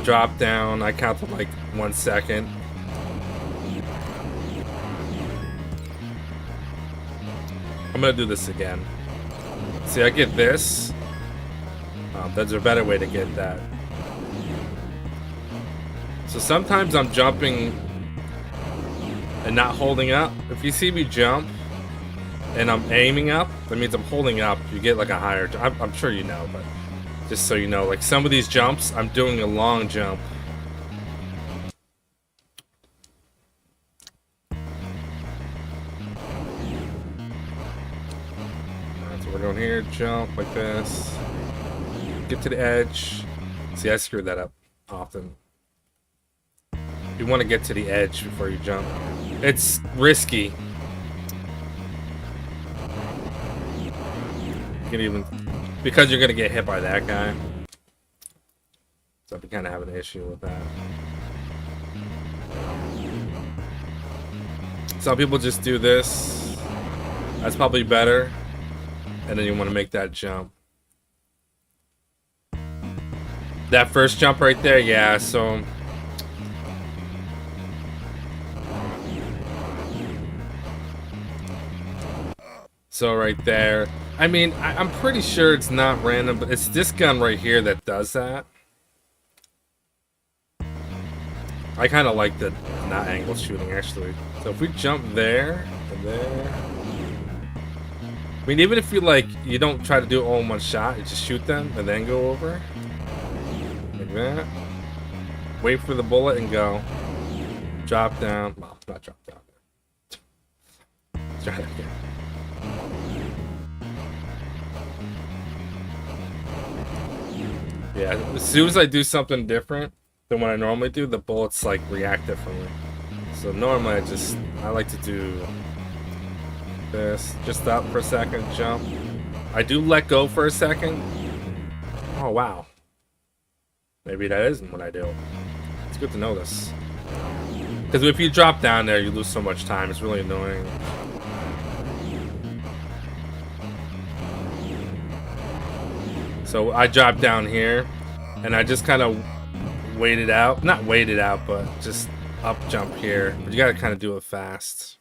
Drop down. I counted like 1 second. I'm gonna do this again. See, I get this. There's a better way to get that. So sometimes I'm jumping and not holding up. If you see me jump and I'm aiming up, that means I'm holding up. You get like a higher jump. I'm sure you know, but just so you know, like some of these jumps, I'm doing a long jump. So we're going here, jump like this. Get to the edge. See, I screwed that up often. You want to get to the edge before you jump. It's risky. You can even, because you're gonna get hit by that guy. So I kind of have an issue with that. Some people just do this. That's probably better. And then you want to make that jump. That first jump right there, yeah, so right there. I mean, I'm pretty sure it's not random, but it's this gun right here that does that. I kind of like the not angle shooting, actually. So if we jump there and there. I mean, even if you like, you don't try to do it all in one shot, you just shoot them and then go over. Like that. Wait for the bullet and go. Drop down. Well, not drop down. Let's try that again. Yeah, as soon as I do something different than what I normally do, the bullets like react differently. So normally I like to do this. Just stop for a second, jump. I do let go for a second. Oh wow. Maybe that isn't what I do. It's good to know this. Because if you drop down there, you lose so much time. It's really annoying. So I dropped down here, and I just kind of waited out. Not waited out, but just up jump here. But you gotta kind of do it fast.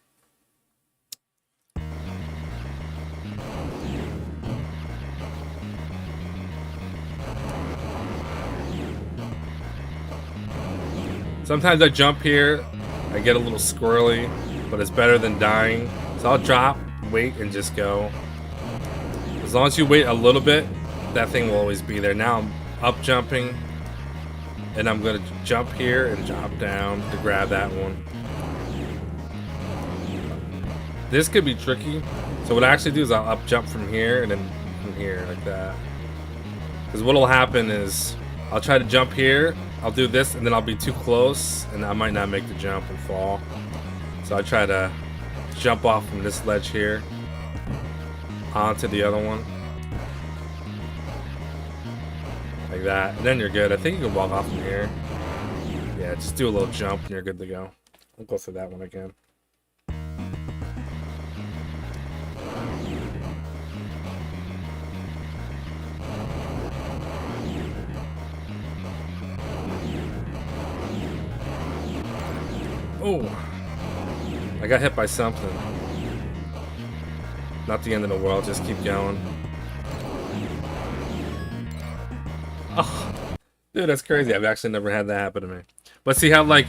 Sometimes I jump here, I get a little squirrely, but it's better than dying. So I'll drop, wait, and just go. As long as you wait a little bit, that thing will always be there. Now I'm up jumping, and I'm gonna jump here and drop down to grab that one. This could be tricky. So what I actually do is I'll up jump from here and then from here like that. Because what'll happen is I'll try to jump here, I'll do this, and then I'll be too close, and I might not make the jump and fall. So I try to jump off from this ledge here onto the other one. Like that, and then you're good. I think you can walk off from here. Yeah, just do a little jump and you're good to go. I'll go through that one again. Oh, I got hit by something. Not the end of the world, just keep going. Oh, dude, that's crazy. I've actually never had that happen to me. But see how, like,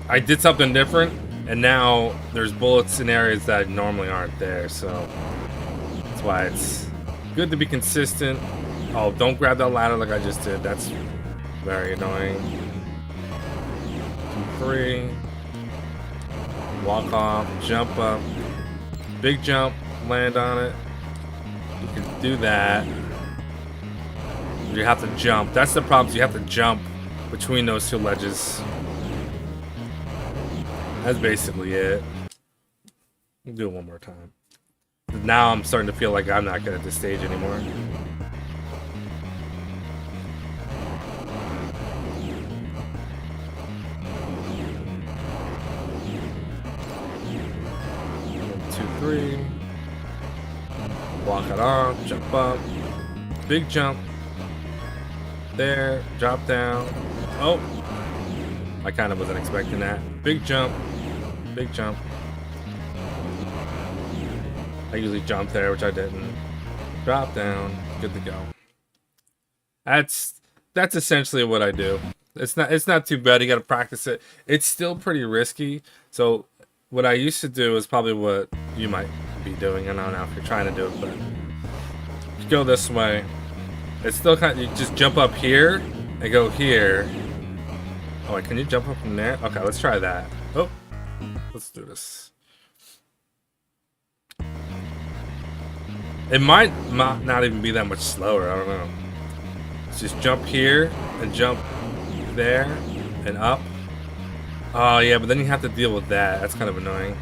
I did something different, and now there's bullets in areas that normally aren't there, so that's why it's good to be consistent. Oh, don't grab that ladder like I just did. That's very annoying. 2, 3. Walk off, jump up, big jump, land on it. You can do that. You have to jump. That's the problem. You have to jump between those two ledges. That's basically it. We'll do it one more time. Now I'm starting to feel like I'm not good at this stage anymore. Three. Walk it off, jump up, big jump. There, drop down. Oh, I kind of wasn't expecting that. Big jump, big jump. I usually jump there, which I didn't. Drop down, good to go. That's essentially what I do. It's not too bad. You got to practice it. It's still pretty risky. So what I used to do is probably what you might be doing. I don't know if you're trying to do it, but you go this way. It's still kind of, you just jump up here and go here. Oh, wait, can you jump up from there? Okay, let's try that. Oh, let's do this. It might not even be that much slower. I don't know. Let's just jump here and jump there and up. Oh yeah, but then you have to deal with that. That's kind of annoying.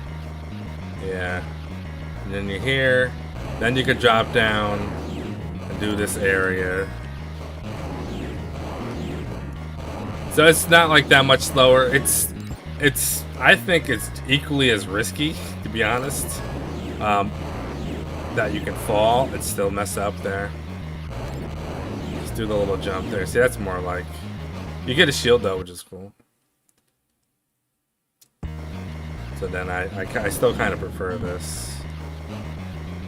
Yeah. And then you're here. Then you could drop down and do this area. So it's not like that much slower. It's I think it's equally as risky, to be honest. That you can fall and still mess up there. Just do the little jump there. See, that's more like, you get a shield though, which is cool. So then I still kind of prefer this.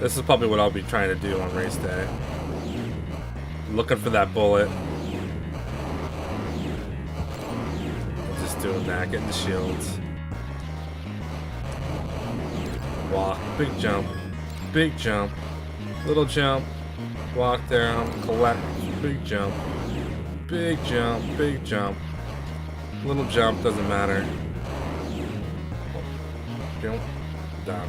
This is probably what I'll be trying to do on race day. Looking for that bullet. Just doing that, getting the shields. Walk, big jump, little jump, walk down, collect, big jump, big jump, big jump, little jump, doesn't matter. Down.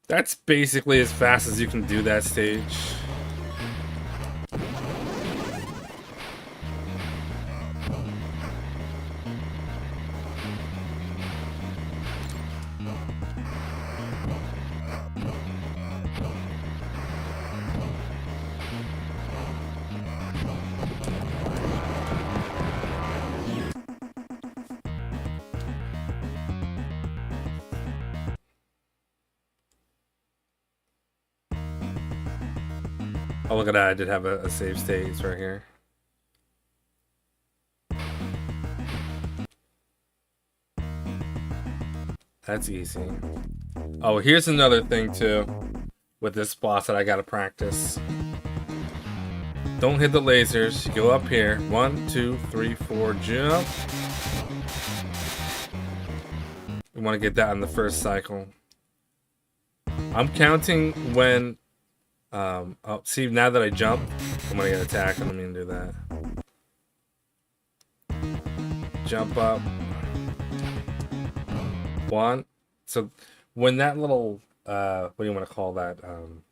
That's basically as fast as you can do that stage. Oh, look at that. I did have a save state. It's right here. That's easy. Oh, here's another thing, too. With this boss that I gotta practice. Don't hit the lasers. You go up here. 1, 2, 3, 4, jump. You want to get that in the first cycle. I'm counting when... oh, see, now that I jump, I'm gonna get attacked. I don't mean to do that. Jump up. 1. So when that little what do you want to call that,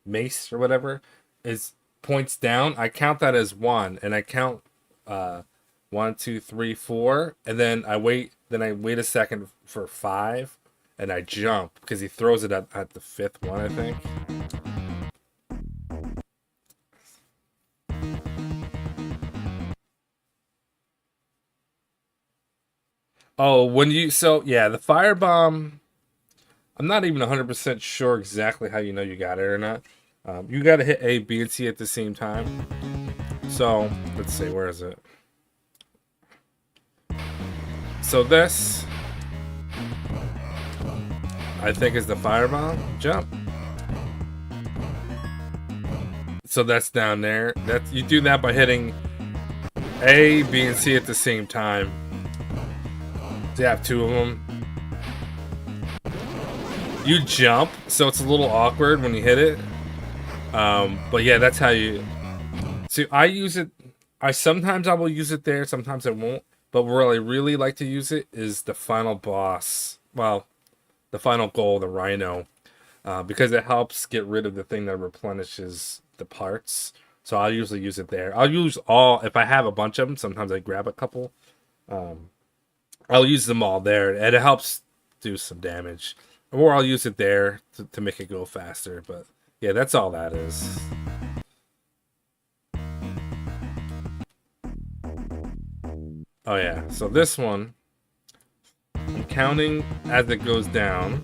mace or whatever is points down, I count that as 1, and I count 1, 2, 3, 4, and then I wait a second for 5, and I jump because he throws it at the 5th one, I think. Oh, yeah, the firebomb, I'm not even 100% sure exactly how you know you got it or not. You got to hit A, B, and C at the same time. So, let's see, where is it? So this, I think, is the firebomb. Jump. So that's down there. You do that by hitting A, B, and C at the same time. So you have 2 of them. You jump, so it's a little awkward when you hit it. But yeah, that's how you... See, I use it... Sometimes I will use it there, sometimes I won't. But where I really like to use it is the final boss. Well, the final goal, the Rhino. Because it helps get rid of the thing that replenishes the parts. So I'll usually use it there. I'll use all... If I have a bunch of them, sometimes I grab a couple. I'll use them all there, and it helps do some damage. Or I'll use it there to make it go faster. But yeah, that's all that is. Oh yeah, so this one, I'm counting as it goes down.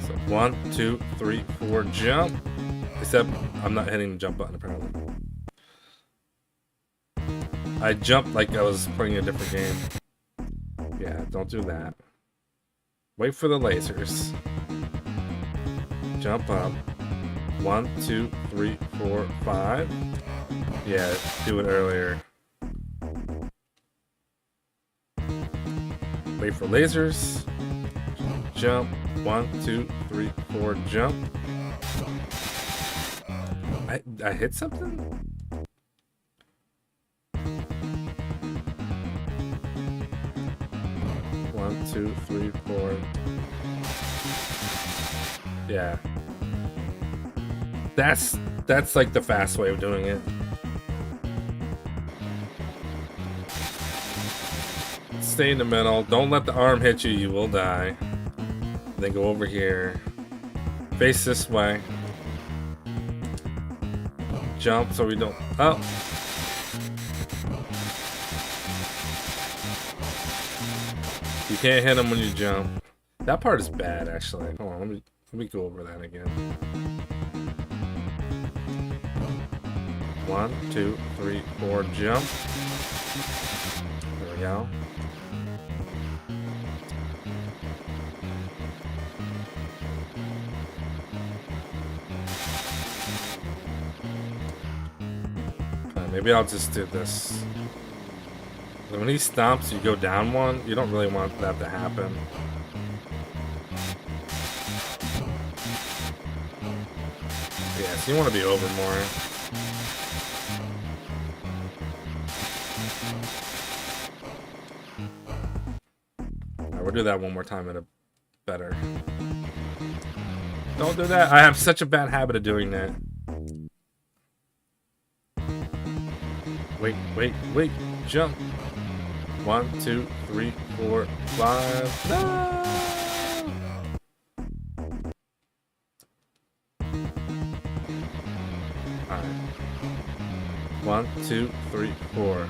So 1, 2, 3, 4, jump. Except I'm not hitting the jump button apparently. I jumped like I was playing a different game. Yeah, don't do that. Wait for the lasers. Jump up. 1, 2, 3, 4, 5. Yeah, do it earlier. Wait for lasers. Jump. 1, 2, 3, 4, jump. I hit something? One, 2, 3, 4. Yeah. That's like the fast way of doing it. Stay in the middle. Don't let the arm hit you. You will die. Then go over here. Face this way. Jump so we don't... Oh! You can't hit him when you jump. That part is bad, actually. Hold on, let me go over that again. 1, 2, 3, 4, jump. There we go. Maybe I'll just do this. When he stomps, you go down 1. You don't really want that to happen. Yeah, so you want to be over more. Alright, we'll do that one more time at a better. Don't do that. I have such a bad habit of doing that. Wait. Jump. 1, 2, 3, 4, 5. No! Alright. 1, 2, 3, 4.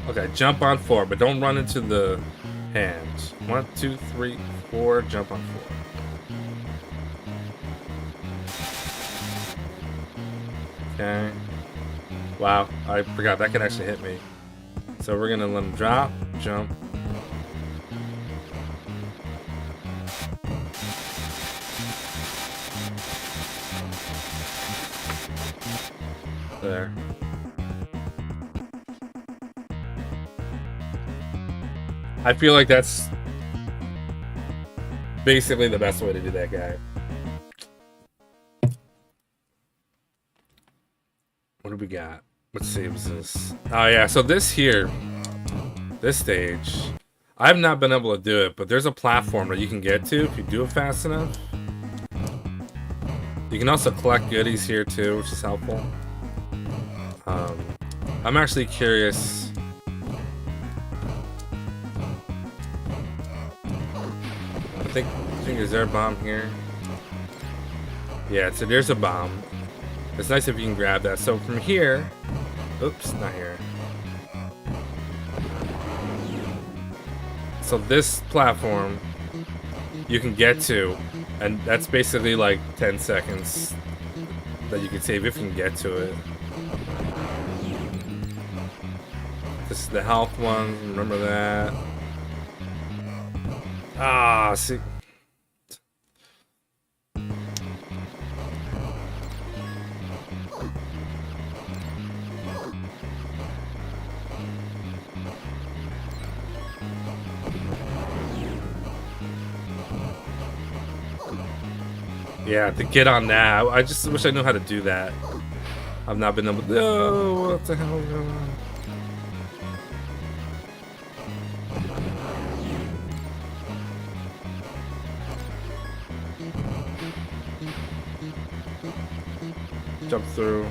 Okay, jump on 4, but don't run into the hands. 1, 2, 3, 4, jump on 4. Okay. Wow, I forgot that could actually hit me. So we're gonna let him drop, jump. There. I feel like that's basically the best way to do that guy. What do we got? What saves this? Oh yeah, so this here, this stage, I've not been able to do it, but there's a platform that you can get to if you do it fast enough. You can also collect goodies here too, which is helpful. I'm actually curious. I think is there a bomb here? Yeah, so there's a bomb. It's nice if you can grab that. So from here, oops, not here. So this platform you can get to, and that's basically like 10 seconds that you can save if you can get to it. This is the health one, remember that. Ah, see. Yeah, to get on that, I just wish I knew how to do that. I've not been able to. Oh, what the hell is going on? Jump through.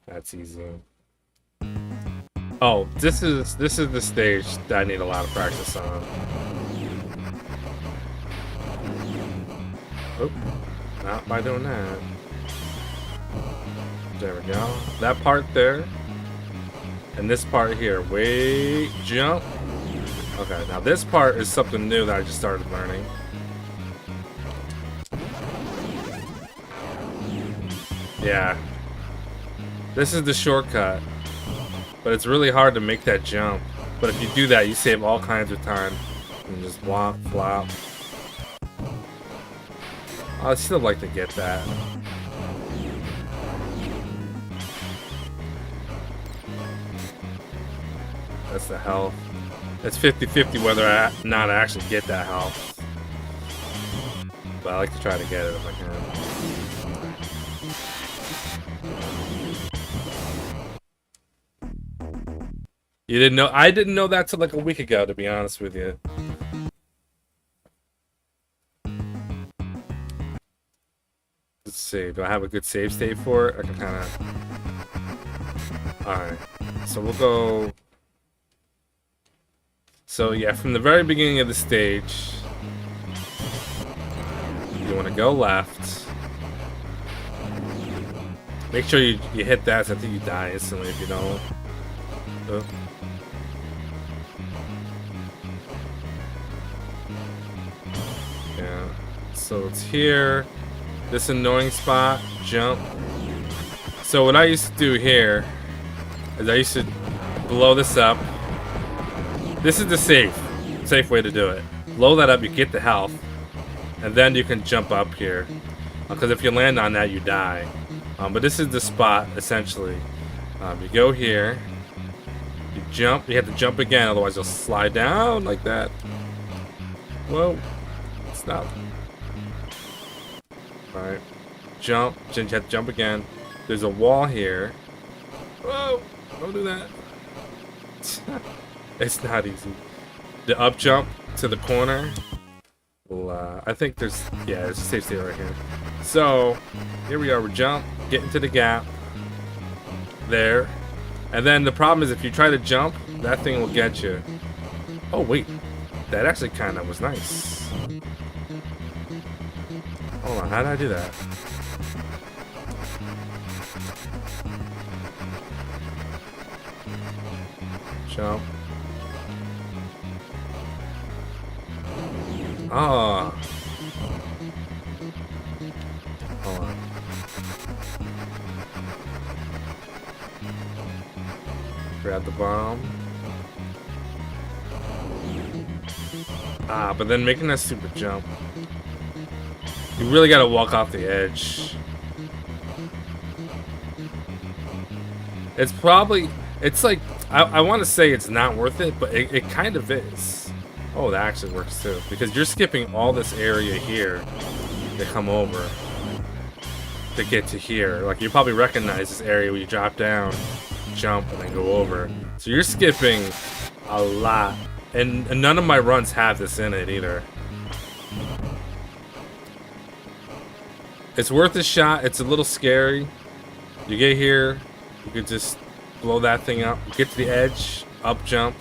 That's easy. Oh, this is the stage that I need a lot of practice on. Oh, not by doing that. There we go. That part there. And this part here. Wait, jump. Okay, now this part is something new that I just started learning. Yeah. This is the shortcut. But it's really hard to make that jump. But if you do that, you save all kinds of time. And just walk, flop. I'd still like to get that. That's the health. It's 50-50 whether or not I actually get that health. But I like to try to get it if I can. You didn't know? I didn't know that till like a week ago, to be honest with you. Let's see. Do I have a good save state for it? I can kind of. Alright. So we'll go. So yeah, from the very beginning of the stage, you want to go left. Make sure you hit that so I think you die instantly if you don't. Oh. Yeah. So it's here. This annoying spot. Jump. So what I used to do here is I used to blow this up. This is the safe way to do it. Blow that up, you get the health, and then you can jump up here. Because if you land on that, you die. But this is the spot, essentially. You go here, you jump, you have to jump again, otherwise you'll slide down like that. Whoa, stop. Alright, jump, you have to jump again. There's a wall here. Whoa, don't do that. It's not easy. The up jump to the corner. Well, I think there's a safe state right here. So here we are. We jump, get into the gap there, and then the problem is if you try to jump, that thing will get you. Oh wait, that actually kind of was nice. Hold on, how did I do that? Jump. Oh. Hold on. Grab the bomb. Ah, but then making that stupid jump. You really gotta walk off the edge. It's probably, it's like, I want to say it's not worth it, but it kind of is. Oh, that actually works too, because you're skipping all this area here to come over to get to here. Like, you probably recognize this area where you drop down, jump, and then go over. So you're skipping a lot, and none of my runs have this in it either. It's worth a shot. It's a little scary. You get here, you could just blow that thing up, get to the edge, up jump,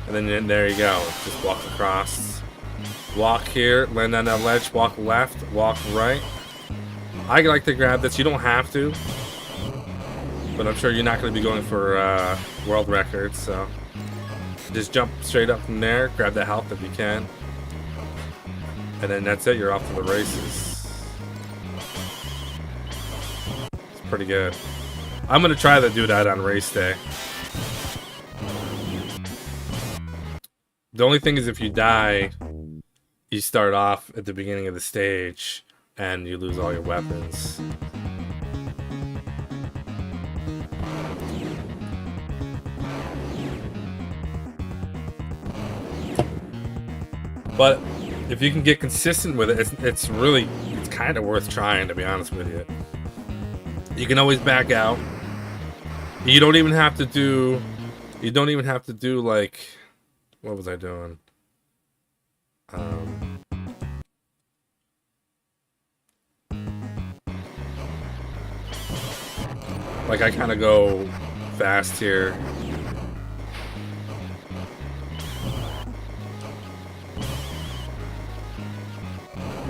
and then there you go. Just walk across. Walk here, land on that ledge, walk left, walk right. I like to grab this. You don't have to, but I'm sure you're not going to be going for world records, so just jump straight up from there, grab the health if you can, and then that's it. You're off to the races. It's pretty good. I'm gonna try to do that on race day. The only thing is, if you die, you start off at the beginning of the stage and you lose all your weapons. But if you can get consistent with it, it's kind of worth trying, to be honest with you. You can always back out. You don't even have to do like, what was I doing? Like, I kind of go fast here.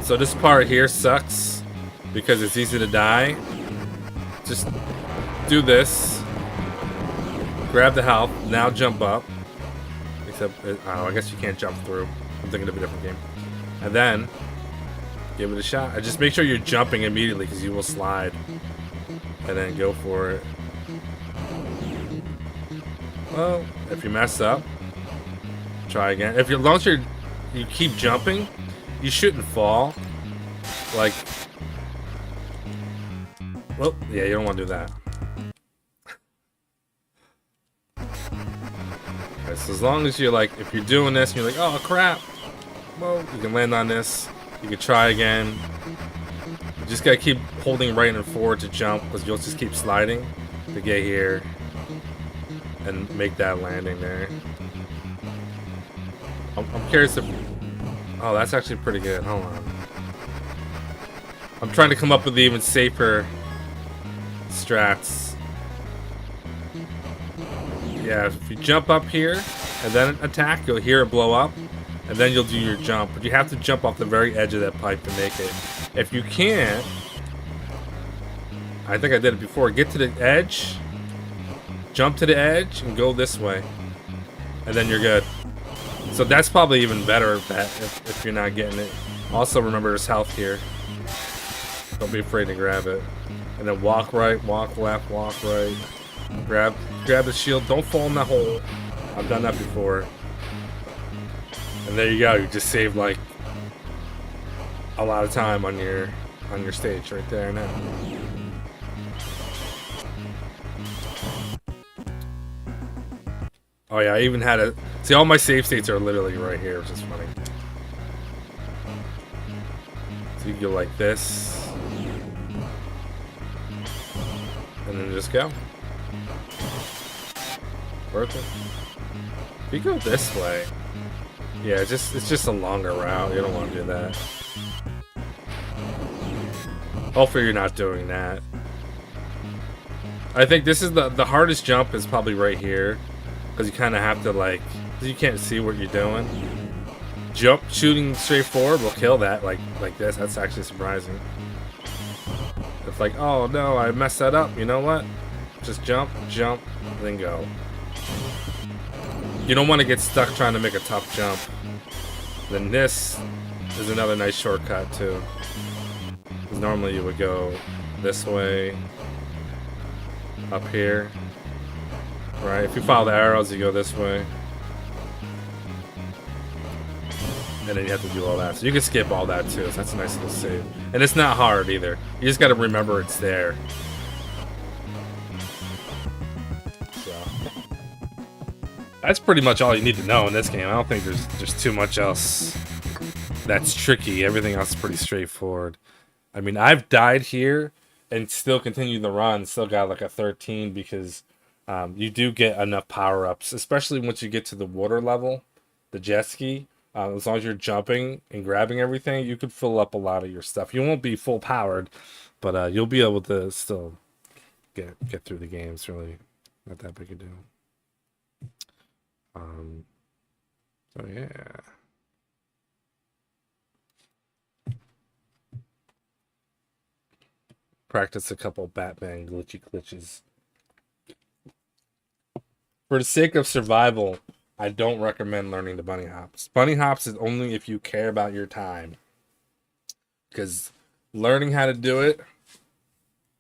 So this part here sucks because it's easy to die. Just do this. Grab the health. Now jump up. Except, oh, I guess you can't jump through. I'm thinking of a different game. And then give it a shot. Just make sure you're jumping immediately because you will slide. And then go for it. Well, if you mess up, try again. If you're, as long as you keep jumping, you shouldn't fall. Like, well, yeah, you don't want to do that. Okay, so as long as you're like, if you're doing this and you're like, oh crap, well, you can land on this. You can try again. You just gotta keep holding right and forward to jump, because you'll just keep sliding to get here and make that landing there. I'm curious if, oh, that's actually pretty good. Hold on. I'm trying to come up with even safer strats. Yeah, if you jump up here and then attack, you'll hear it blow up, and then you'll do your jump. But you have to jump off the very edge of that pipe to make it. If you can't, I think I did it before, get to the edge, jump to the edge, and go this way. And then you're good. So that's probably even better if you're not getting it. Also remember, there's health here. Don't be afraid to grab it. And then walk right, walk left, walk right. Grab the shield. Don't fall in that hole. I've done that before. And there you go. You just saved like a lot of time on your stage right there now. Oh yeah, I even had a, see, all my save states are literally right here, which is funny. So you can go like this, and then just go. Worth it. If you go this way, yeah, it's just a longer route. You don't want to do that. Hopefully you're not doing that. I think this is the hardest jump is probably right here. Because you kind of have to, like, you can't see what you're doing. Jump, shooting straight forward will kill that, like this. That's actually surprising. It's like, oh no, I messed that up. You know what? Just jump, and then go. You don't want to get stuck trying to make a tough jump. Then this, is another nice shortcut too. Because normally you would go this way, up here, right? If you follow the arrows, you go this way. And then you have to do all that. So you can skip all that too, so that's a nice little save. And it's not hard either. You just gotta remember it's there. So that's pretty much all you need to know in this game. I don't think there's too much else that's tricky. Everything else is pretty straightforward. I mean, I've died here and still continued the run, still got like a 13 because you do get enough power-ups, especially once you get to the water level, the jet ski. As long as you're jumping and grabbing everything, you could fill up a lot of your stuff. You won't be full powered, but you'll be able to still get through the game. It's really not that big a deal. So yeah. Practice a couple Batman glitches. For the sake of survival, I don't recommend learning the bunny hops. Bunny hops is only if you care about your time. Because learning how to do it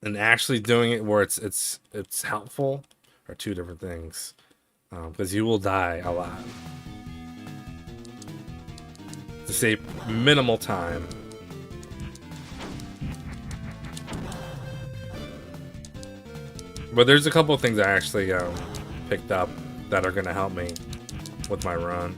and actually doing it where it's helpful are two different things. Because you will die a lot. To save minimal time. But there's a couple of things I actually picked up that are going to help me with my run.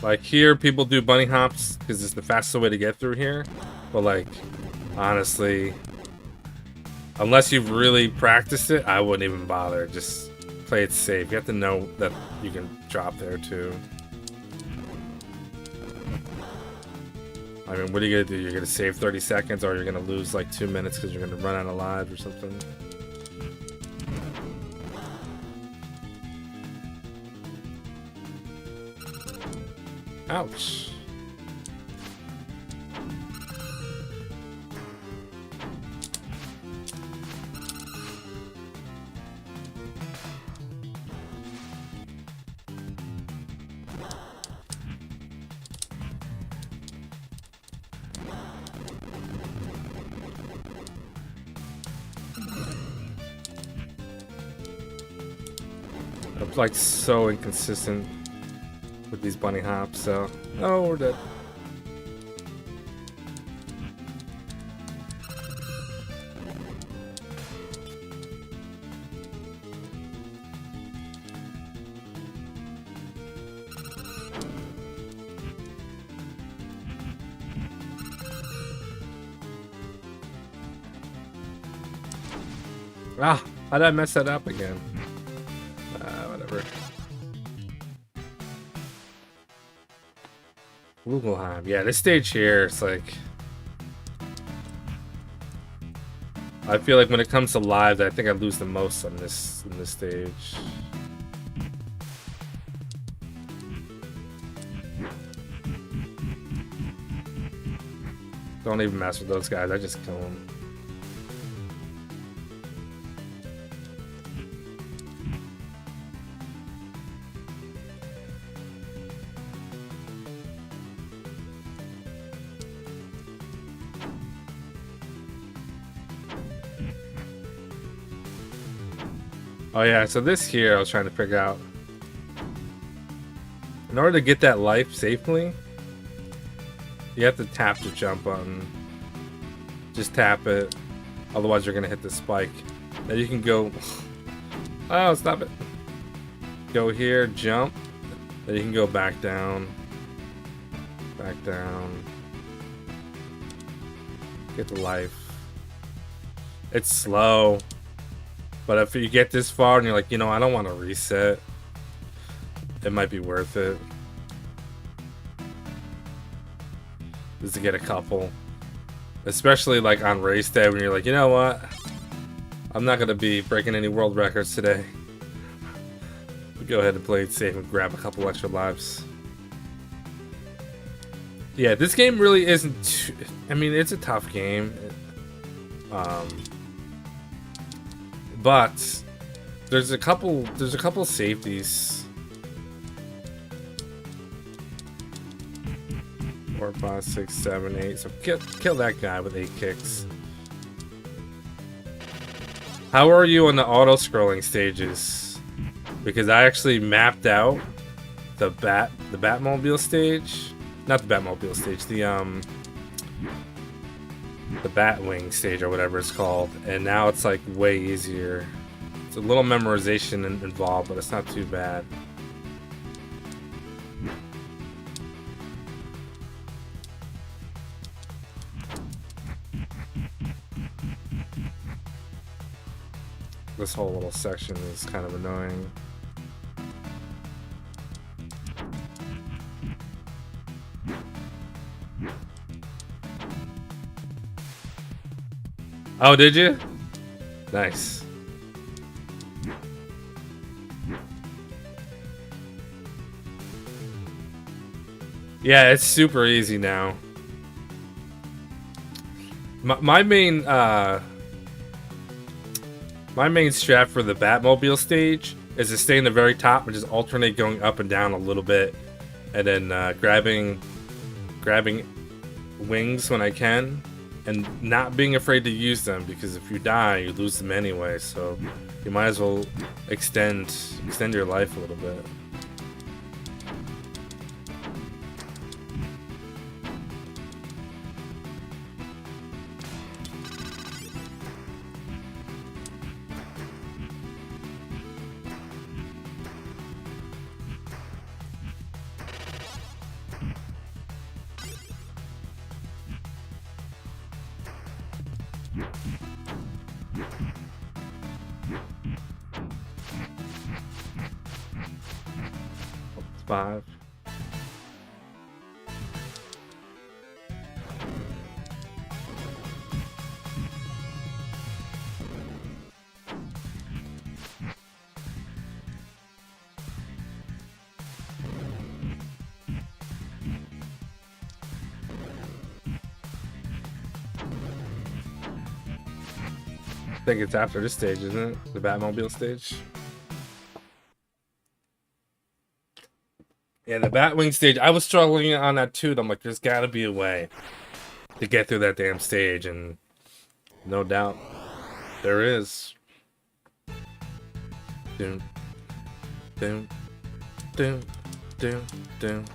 Like here, people do bunny hops because it's the fastest way to get through here. But like, honestly, unless you've really practiced it, I wouldn't even bother. Just play it safe. You have to know that you can drop there too. I mean, what are you gonna do? You're gonna save 30 seconds, or you're gonna lose like 2 minutes because you're gonna run out of lives or something. Ouch. I'm like so inconsistent with these bunny hops, so oh, we're dead. Ah, how did I mess that up again? Whatever. Rugelheim. Yeah, this stage here, it's like... I feel like when it comes to lives, I think I lose the most on this stage. Don't even mess with those guys, I just kill them. Oh yeah, so this here I was trying to figure out. In order to get that life safely, you have to tap the jump button. Just tap it, otherwise you're gonna hit the spike. Then you can go, oh stop it. Go here, jump, then you can go back down, get the life. It's slow. But if you get this far and you're like, you know, I don't want to reset, it might be worth it. Just to get a couple. Especially like on race day when you're like, you know what? I'm not going to be breaking any world records today. Go ahead and play it safe and grab a couple extra lives. Yeah, this game really isn't too, I mean, it's a tough game. But there's a couple safeties. 4, 5, 6, 7, 8. So kill that guy with 8 kicks. How are you on the auto-scrolling stages? Because I actually mapped out the Batmobile stage. Not the Batmobile stage, the Batwing stage or whatever it's called. And now it's like way easier. It's a little memorization involved, but it's not too bad. This whole little section is kind of annoying. Oh, did you? Nice. Yeah, it's super easy now. My main strat for the Batmobile stage is to stay in the very top and just alternate going up and down a little bit, and then grabbing wings when I can, and not being afraid to use them, because if you die, you lose them anyway. So you might as well extend your life a little bit. Five. I think it's after this stage, isn't it? The Batmobile stage. Yeah, the Batwing stage, I was struggling on that too. I'm like, there's gotta be a way to get through that damn stage, and no doubt there is. Doom, doom, doom, doom, doom.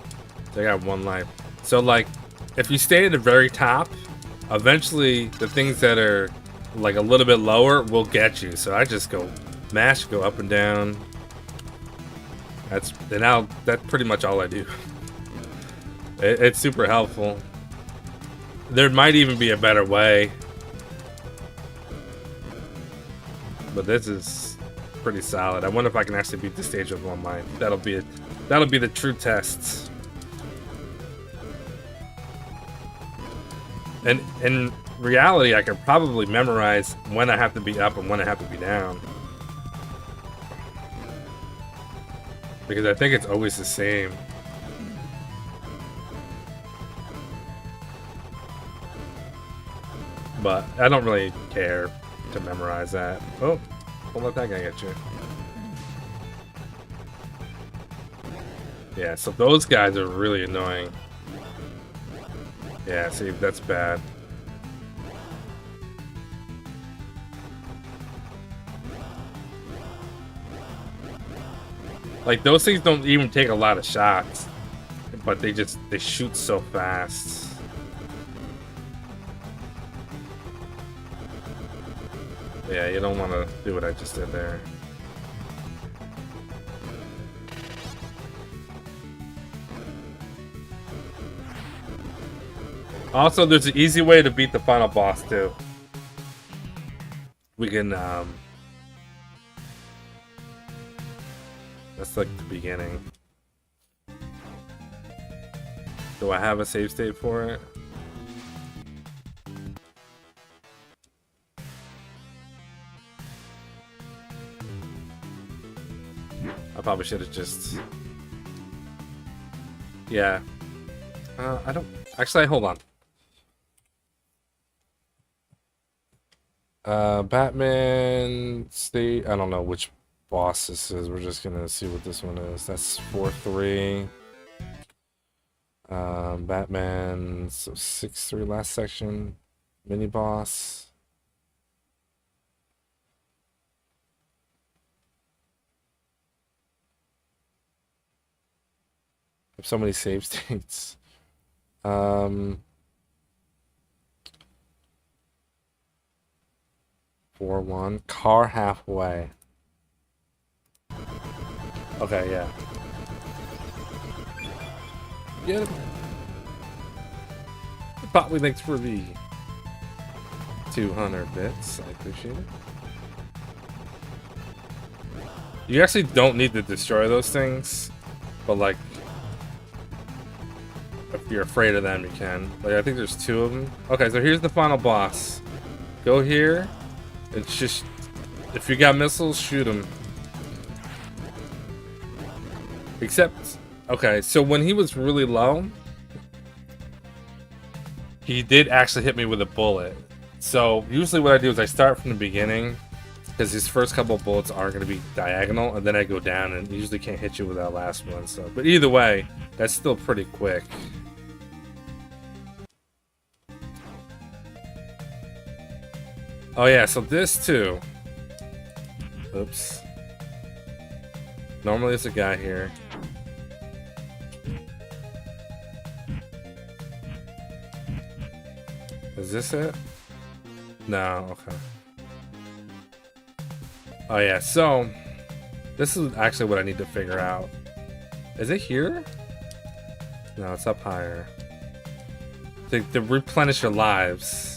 I got 1 life. So like, if you stay at the very top, eventually the things that are like a little bit lower will get you. So I just go mash, go up and down. That's pretty much all I do. It's super helpful. There might even be a better way, but this is pretty solid. I wonder if I can actually beat the stage with 1 life. That'll be the true test. And in reality, I can probably memorize when I have to be up and when I have to be down, because I think it's always the same. But I don't really care to memorize that. Oh, don't let that guy get you. Yeah, so those guys are really annoying. Yeah, see, that's bad. Like, those things don't even take a lot of shots, but they shoot so fast. Yeah, you don't want to do what I just did there. Also, there's an easy way to beat the final boss too. We can that's like the beginning. Do I have a save state for it? I probably should have just... Yeah. I Actually, hold on. Batman State. I don't know which boss this is. We're just gonna see what this one is. That's 4-3. Batman. So 6-3 last section. Mini boss. I have so many save states. 4-1. Car halfway. Okay, yeah. Get him. Probably thanks for the 200 bits. I appreciate it. You actually don't need to destroy those things, but like, if you're afraid of them, you can. Like, I think there's 2 of them. Okay, so here's the final boss. Go here. It's just, if you got missiles, shoot them. Except, okay, so when he was really low, he did actually hit me with a bullet. So usually what I do is I start from the beginning, because his first couple of bullets are going to be diagonal, and then I go down and usually can't hit you with that last one. So, but either way, that's still pretty quick. Oh yeah, so this too. Oops. Normally there's a guy here. Is this it? No, okay. Oh yeah, so this is actually what I need to figure out. Is it here? No, it's up higher. To replenish your lives.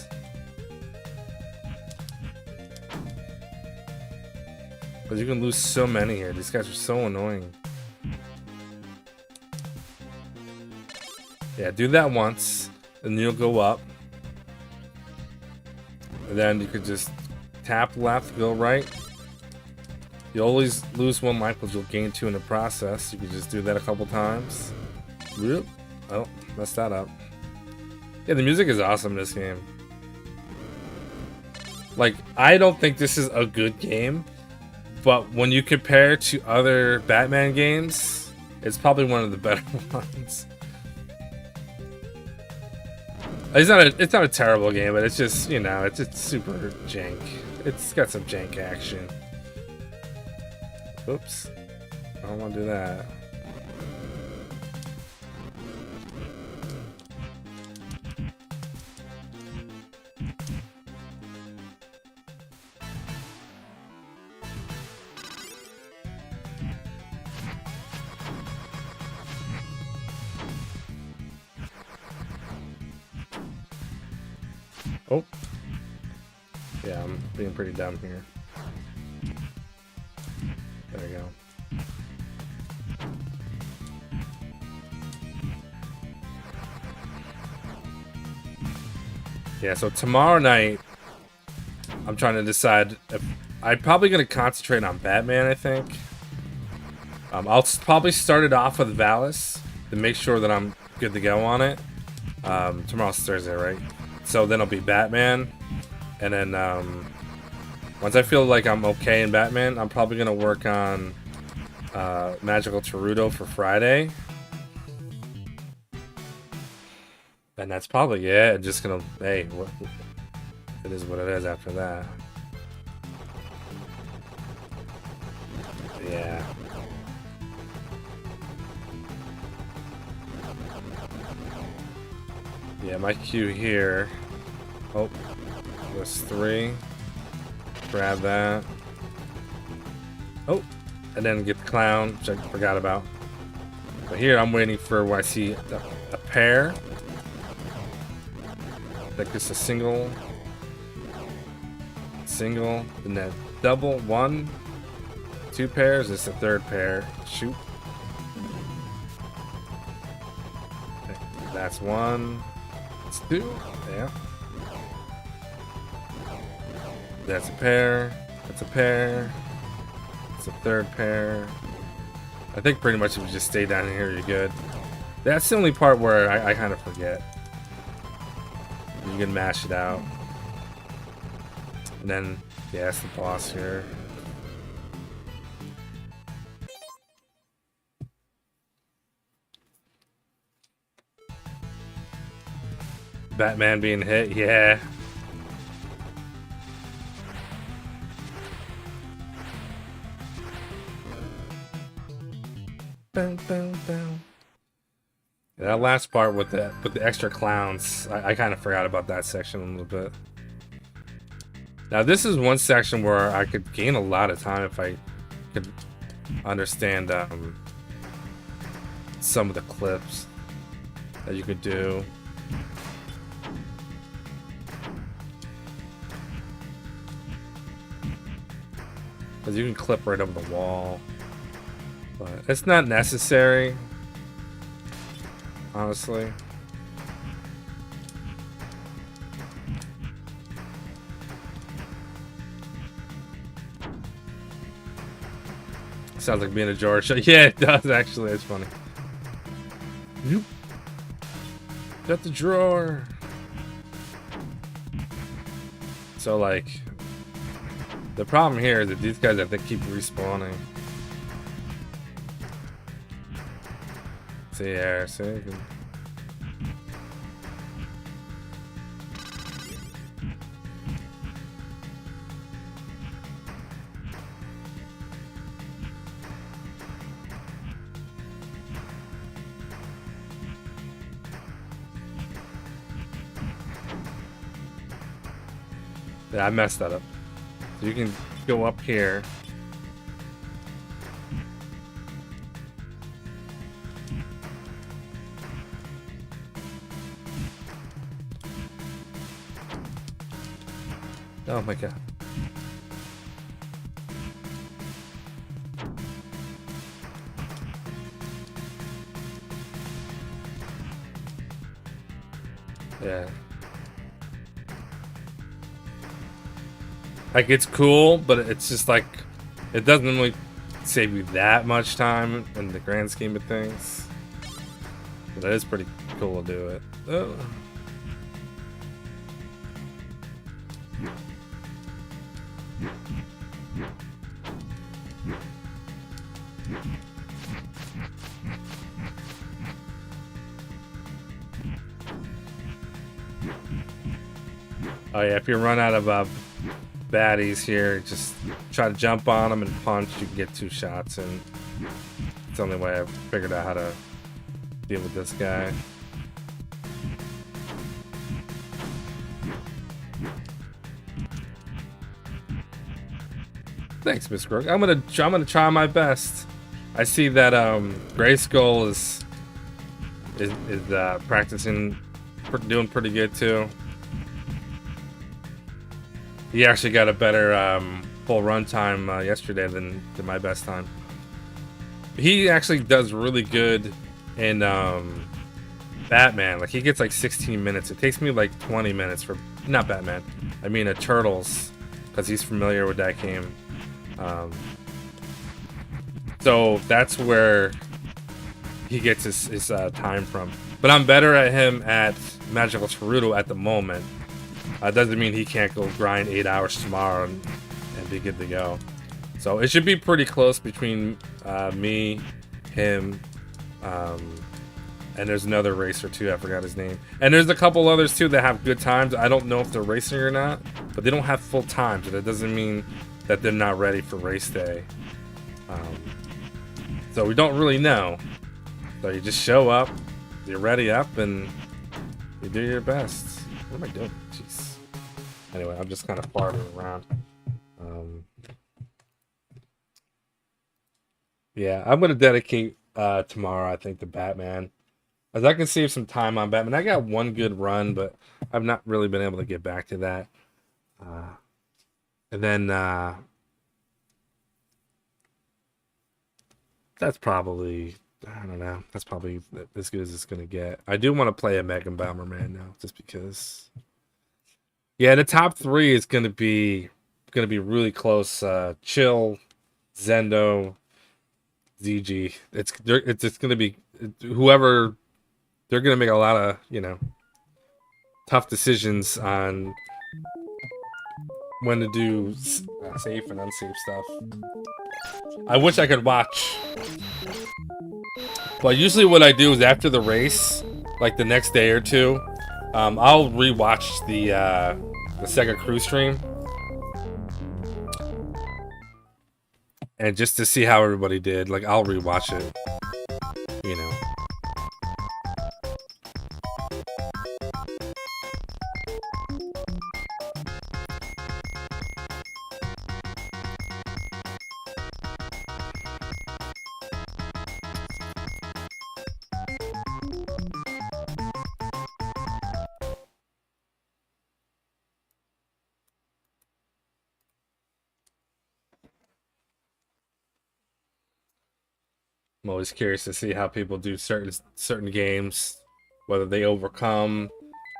But you can lose so many here. These guys are so annoying. Yeah, do that once, and you'll go up. And then you could just tap left, go right. You always lose 1 life because you'll gain 2 in the process. You could just do that a couple times. Whoop. Oh, messed that up. Yeah, the music is awesome in this game. Like, I don't think this is a good game, but when you compare to other Batman games, it's probably one of the better ones. It's not a terrible game, but it's just, you know, it's super jank. It's got some jank action. Oops. I don't want to do that. Oh. Yeah, I'm being pretty dumb here. There we go. Yeah, so tomorrow night, I'm trying to decide if I'm probably going to concentrate on Batman, I think. I'll probably start it off with Valis to make sure that I'm good to go on it. Tomorrow's Thursday, right? So then it'll be Batman. And then once I feel like I'm okay in Batman, I'm probably going to work on Magical Terudo for Friday. And that's probably it. Just gonna, hey, it is what it is after that. Yeah. Yeah, my cue here. Oh, was 3. Grab that. Oh, and then get the clown, which I forgot about. But here I'm waiting for where I see a pair. Like just a single, and then double, 1, 2 pairs. It's the 3rd pair. Shoot. Okay, that's 1. It's 2. Yeah. That's a pair. That's a pair. It's a 3rd pair. I think pretty much if you just stay down here, you're good. That's the only part where I kind of forget. You can mash it out. And then, yeah, it's the boss here. Batman being hit, yeah. Boom, boom, boom. Yeah, that last part with the extra clowns, I kind of forgot about that section a little bit. Now this is one section where I could gain a lot of time if I could understand some of the clips that you could do. Because you can clip right over the wall. But it's not necessary, honestly. Sounds like being a George. Yeah, it does actually. It's funny. Nope. Got the drawer. So like, the problem here is that these guys, I think, keep respawning. See here, see. Yeah, I messed that up. So you can go up here. Oh my god. Yeah. Like, it's cool, but it's just like, it doesn't really save you that much time in the grand scheme of things. But that is pretty cool to do it. Oh. Oh yeah, if you run out of baddies here, just try to jump on them and punch. You can get 2 shots, and it's the only way I've figured out how to deal with this guy. Thanks, Miss Crook. I'm gonna try my best. I see that Grayskull is practicing, doing pretty good too. He actually got a better full run time yesterday than my best time. He actually does really good in Batman. Like, he gets like 16 minutes. It takes me like 20 minutes for, not Batman, I mean Turtles, because he's familiar with that game. So that's where he gets his time from. But I'm better at him at Magical Gerudo at the moment. Doesn't mean he can't go grind 8 hours tomorrow and be good to go. So it should be pretty close between me, him, and there's another racer too, I forgot his name. And there's a couple others too that have good times. I don't know if they're racing or not, but they don't have full times. That doesn't mean that they're not ready for race day. So we don't really know. So you just show up, you're ready up, and you do your best. What am I doing? Jeez. Anyway, I'm just kind of farting around. Yeah, I'm gonna dedicate tomorrow, I think, to Batman, as I can save some time on Batman. I got one good run, but I've not really been able to get back to that. And then that's probably, I don't know, that's probably as good as it's gonna get. I do want to play a Mega Bomberman now, just because. Yeah, the top 3 is gonna be really close. Chill, Zendo, ZG. It's gonna be whoever. They're gonna make a lot of, tough decisions on when to do safe and unsafe stuff. I wish I could watch. But usually what I do is after the race, like the next day or two, I'll rewatch the Sega crew stream. And just to see how everybody did, like I'll rewatch it, you know. I'm always curious to see how people do certain games, whether they overcome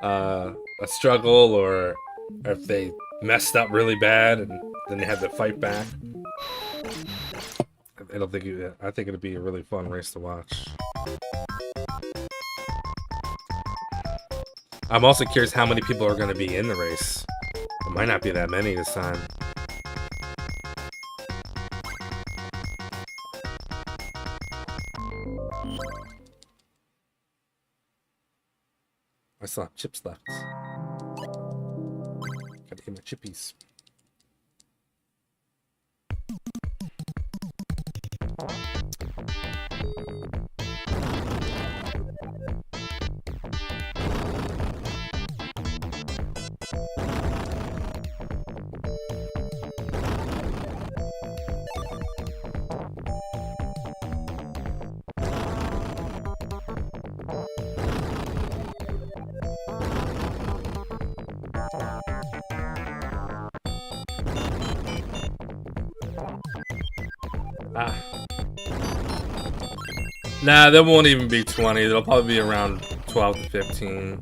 a struggle or if they messed up really bad and then they had to fight back. I think it'd be a really fun race to watch. I'm also curious how many people are going to be in the race. It might not be that many this time. I still have chips left. Gotta get my chippies. Nah, there won't even be 20. There'll probably be around 12 to 15.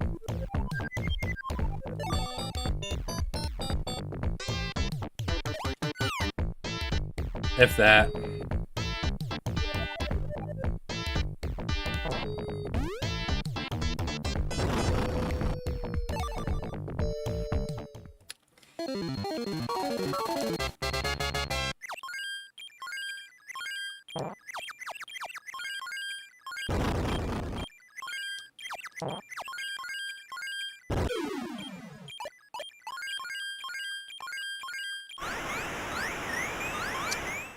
If that.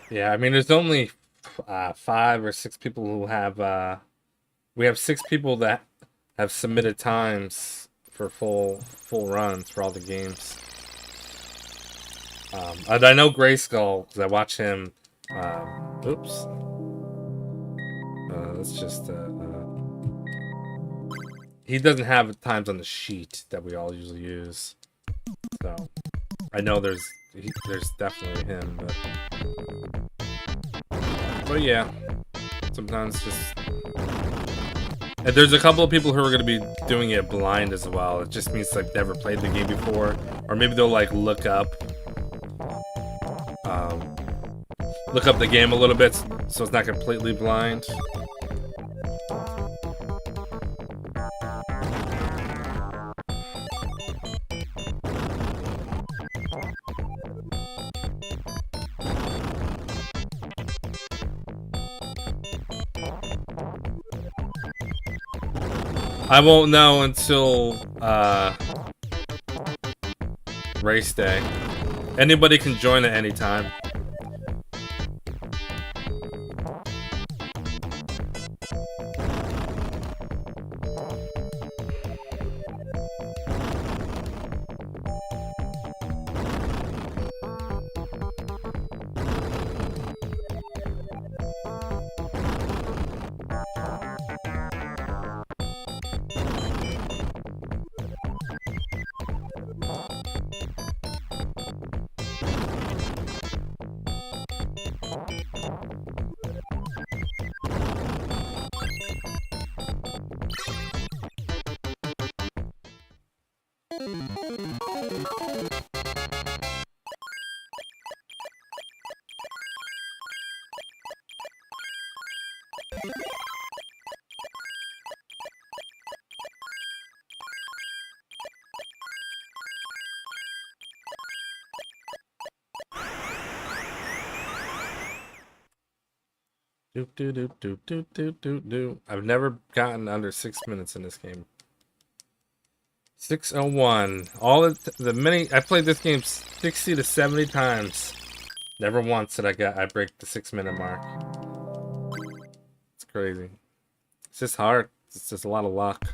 Yeah, I mean, there's only 5 or 6 people who have. We have 6 people that have submitted times for full runs for all the games. And I know Grayskull because I watch him. Oops. Let's just. He doesn't have times on the sheet that we all usually use, so I know there's definitely him, but yeah, sometimes just. And there's a couple of people who are going to be doing it blind as well. It just means like never played the game before, or maybe they'll like look up the game a little bit so it's not completely blind. I won't know until race day. Anybody can join at any time. Do do do do do do do do. I've never gotten under 6 minutes in this game. 6:01. All the many I played this game 60 to 70 times. Never once did I break the 6-minute mark. It's crazy. It's just hard. It's just a lot of luck.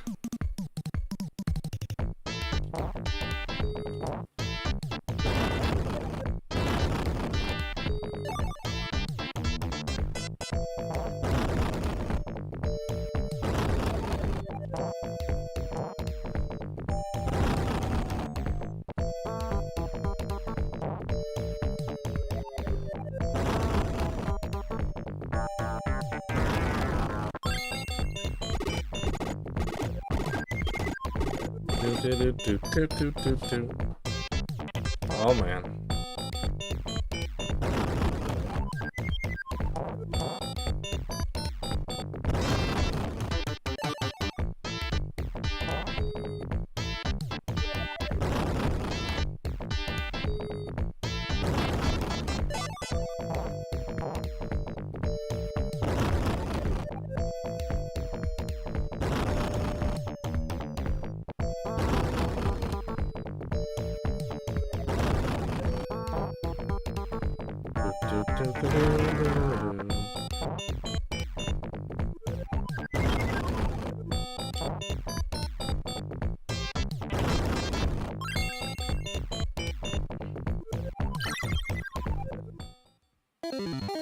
Oh man.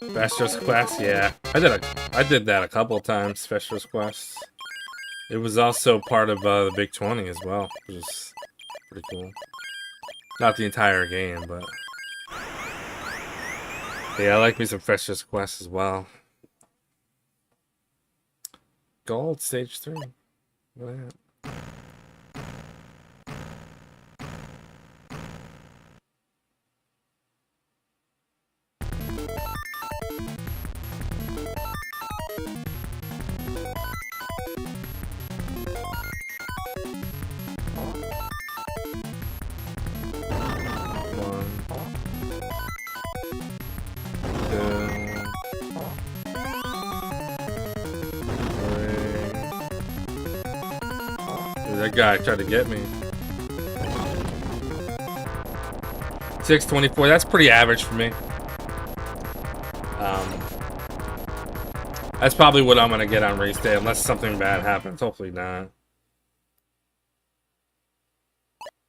Specialist Quest, yeah. I did that a couple of times, Specialist Quest. It was also part of the Big 20 as well, which is pretty cool. Not the entire game, but yeah, I like me some Specialist Quest as well. Gold Stage 3. Look at that. That guy tried to get me. 624, that's pretty average for me. That's probably what I'm gonna get on race day, unless something bad happens. Hopefully not.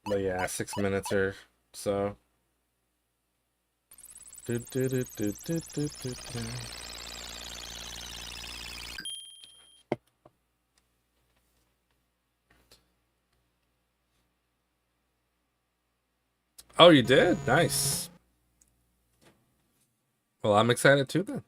But yeah, 6 minutes or so. Oh, you did? Nice. Well, I'm excited too then.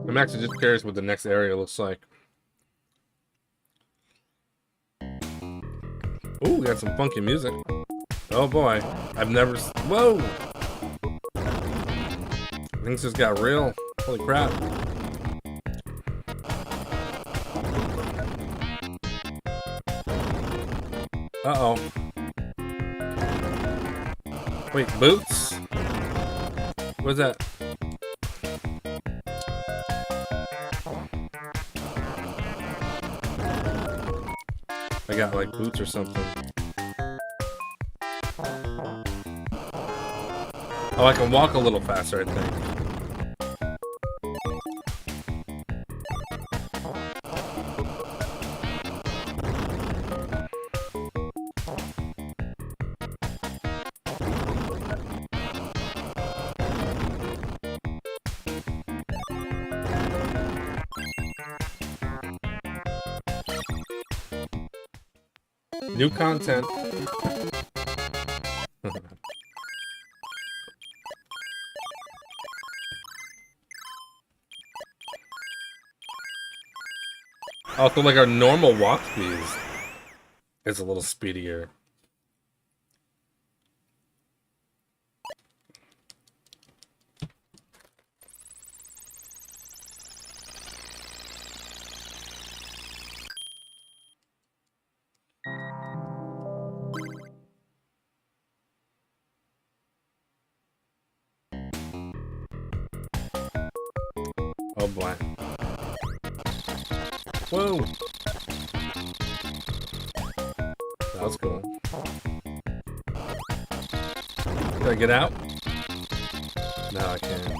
I'm actually just curious what the next area looks like. Ooh, we got some funky music. Oh boy, I've never. Whoa! Things just got real. Holy crap. Uh-oh. Wait, boots? What's that? I got like boots or something. Oh, I can walk a little faster, I think. New content. Oh, so like our normal walk speed is a little speedier. Oh boy. Whoa! That was cool. Can I get out? No, I can't.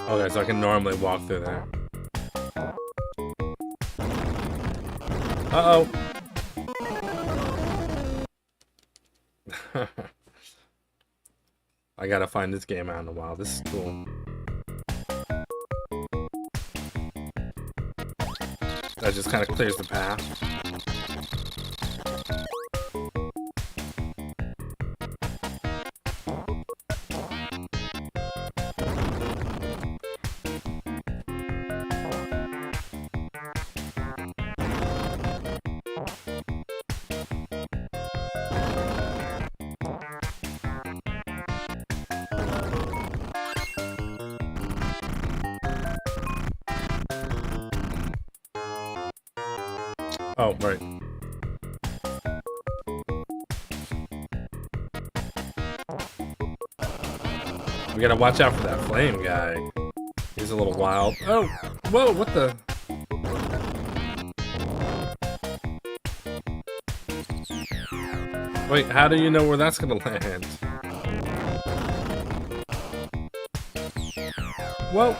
Okay, so I can normally walk through there. Uh-oh. I gotta find this game out in a while. This is cool. That just kind of clears the path. Oh, right. We gotta watch out for that flame guy. He's a little wild. Oh, whoa, what the? Wait, how do you know where that's gonna land? Whoa.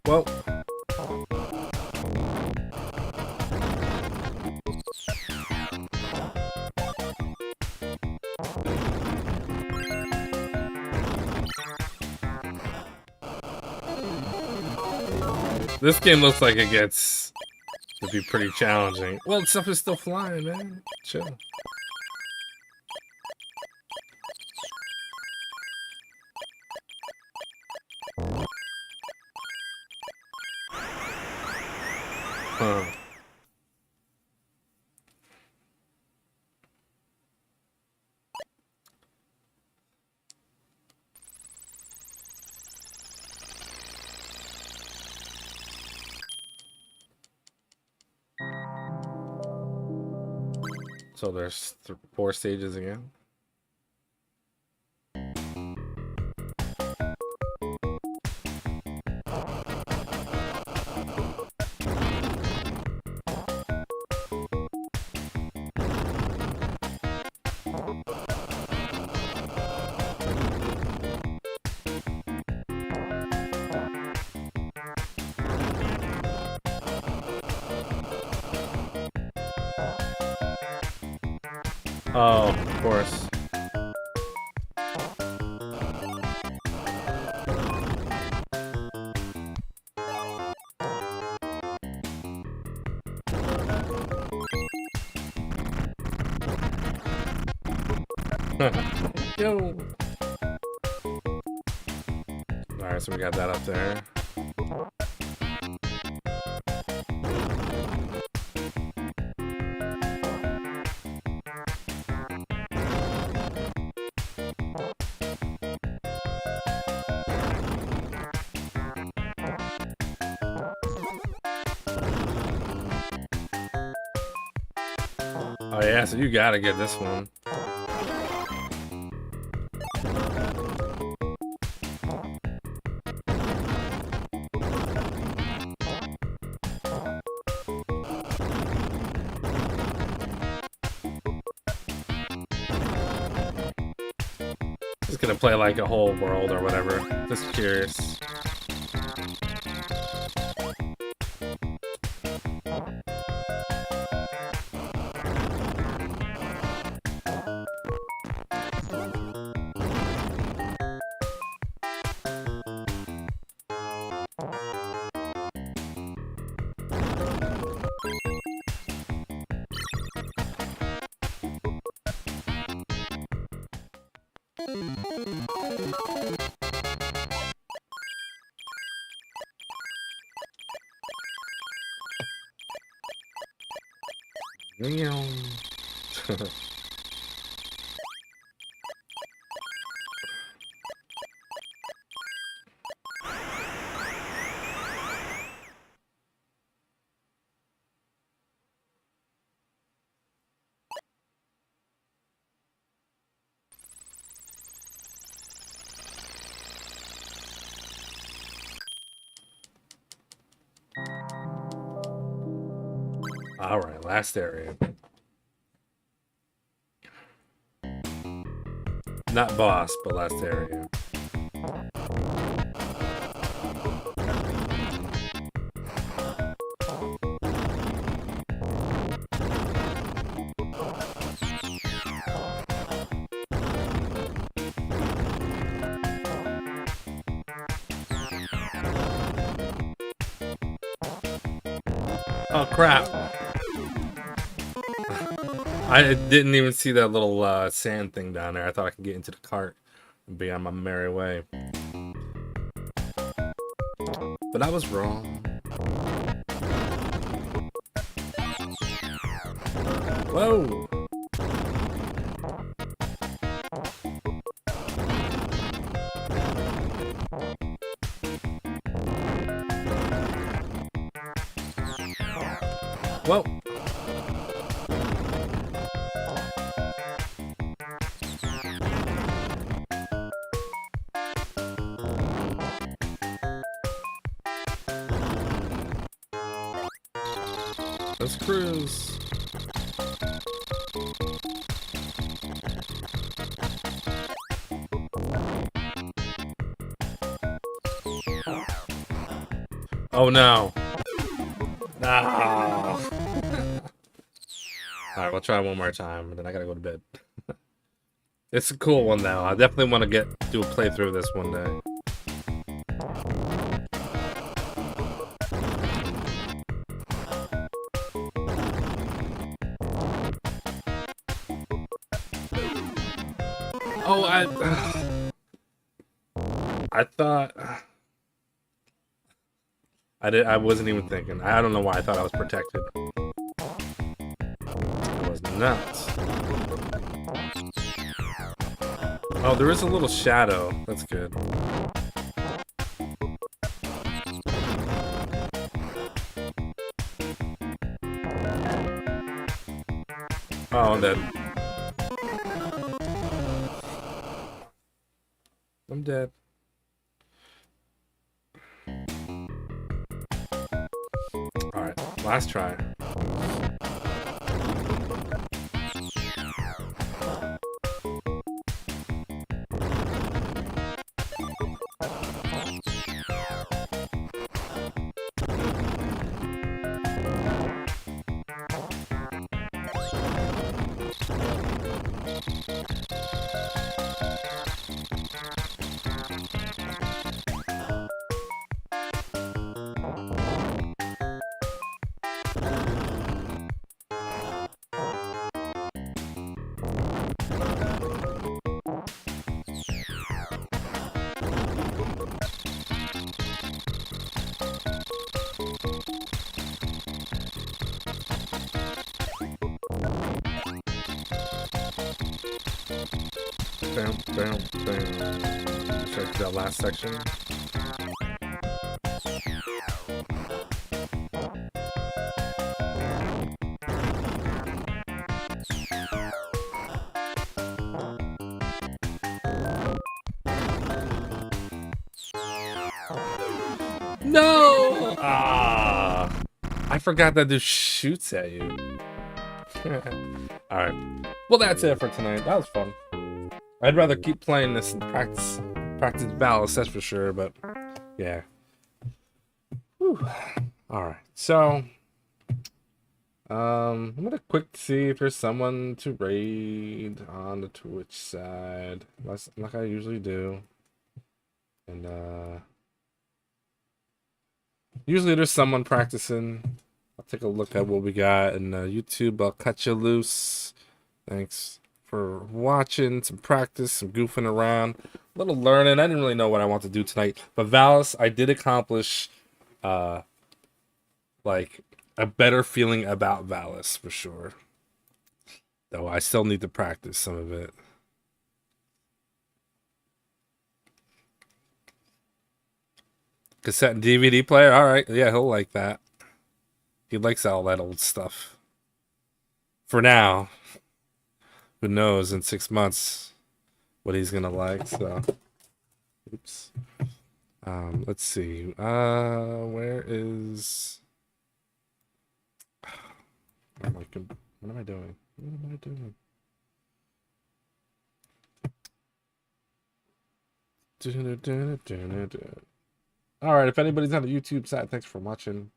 Well, this game looks like it gets to be pretty challenging. Well, stuff is still flying, man. Chill. Huh. So there's 4 stages again. Oh, of course. Yo. Alright, so we got that up there. Oh yeah, so you gotta get this one. Just gonna play like a whole world or whatever. Just curious. All right, last area. Not boss, but last area. Oh crap. I didn't even see that little sand thing down there. I thought I could get into the cart and be on my merry way. But I was wrong. Whoa! Whoa! Let's cruise. Oh no. No. Alright, we'll try one more time, and then I gotta go to bed. It's a cool one though. I definitely want to do a playthrough of this one day. Oh, I thought I wasn't even thinking. I don't know why I thought I was protected. I was not. Oh, there is a little shadow. That's good. Oh, I'm dead. I'm dead. Alright, last try. Bam, bam, bam. Check that last section. No! Ah, I forgot that this shoots at you. Alright. Well, that's it for tonight. That was fun. I'd rather keep playing this and practice Valis, that's for sure. But yeah. Whew. All right, so I'm gonna quick see if there's someone to raid on the Twitch side, like I usually do, and usually there's someone practicing. I'll take a look at what we got, and YouTube, I'll cut you loose. Thanks for watching. Some practice, some goofing around, a little learning. I didn't really know what I want to do tonight, but Valis, I did accomplish like a better feeling about Valis for sure. Though I still need to practice some of it. Cassette and DVD player? Alright, yeah, he'll like that. He likes all that old stuff. For now. Who knows in 6 months what he's gonna like, so. Oops. Let's see. Where is... What am I doing? What am I doing? Alright, if anybody's on the YouTube side, thanks for watching.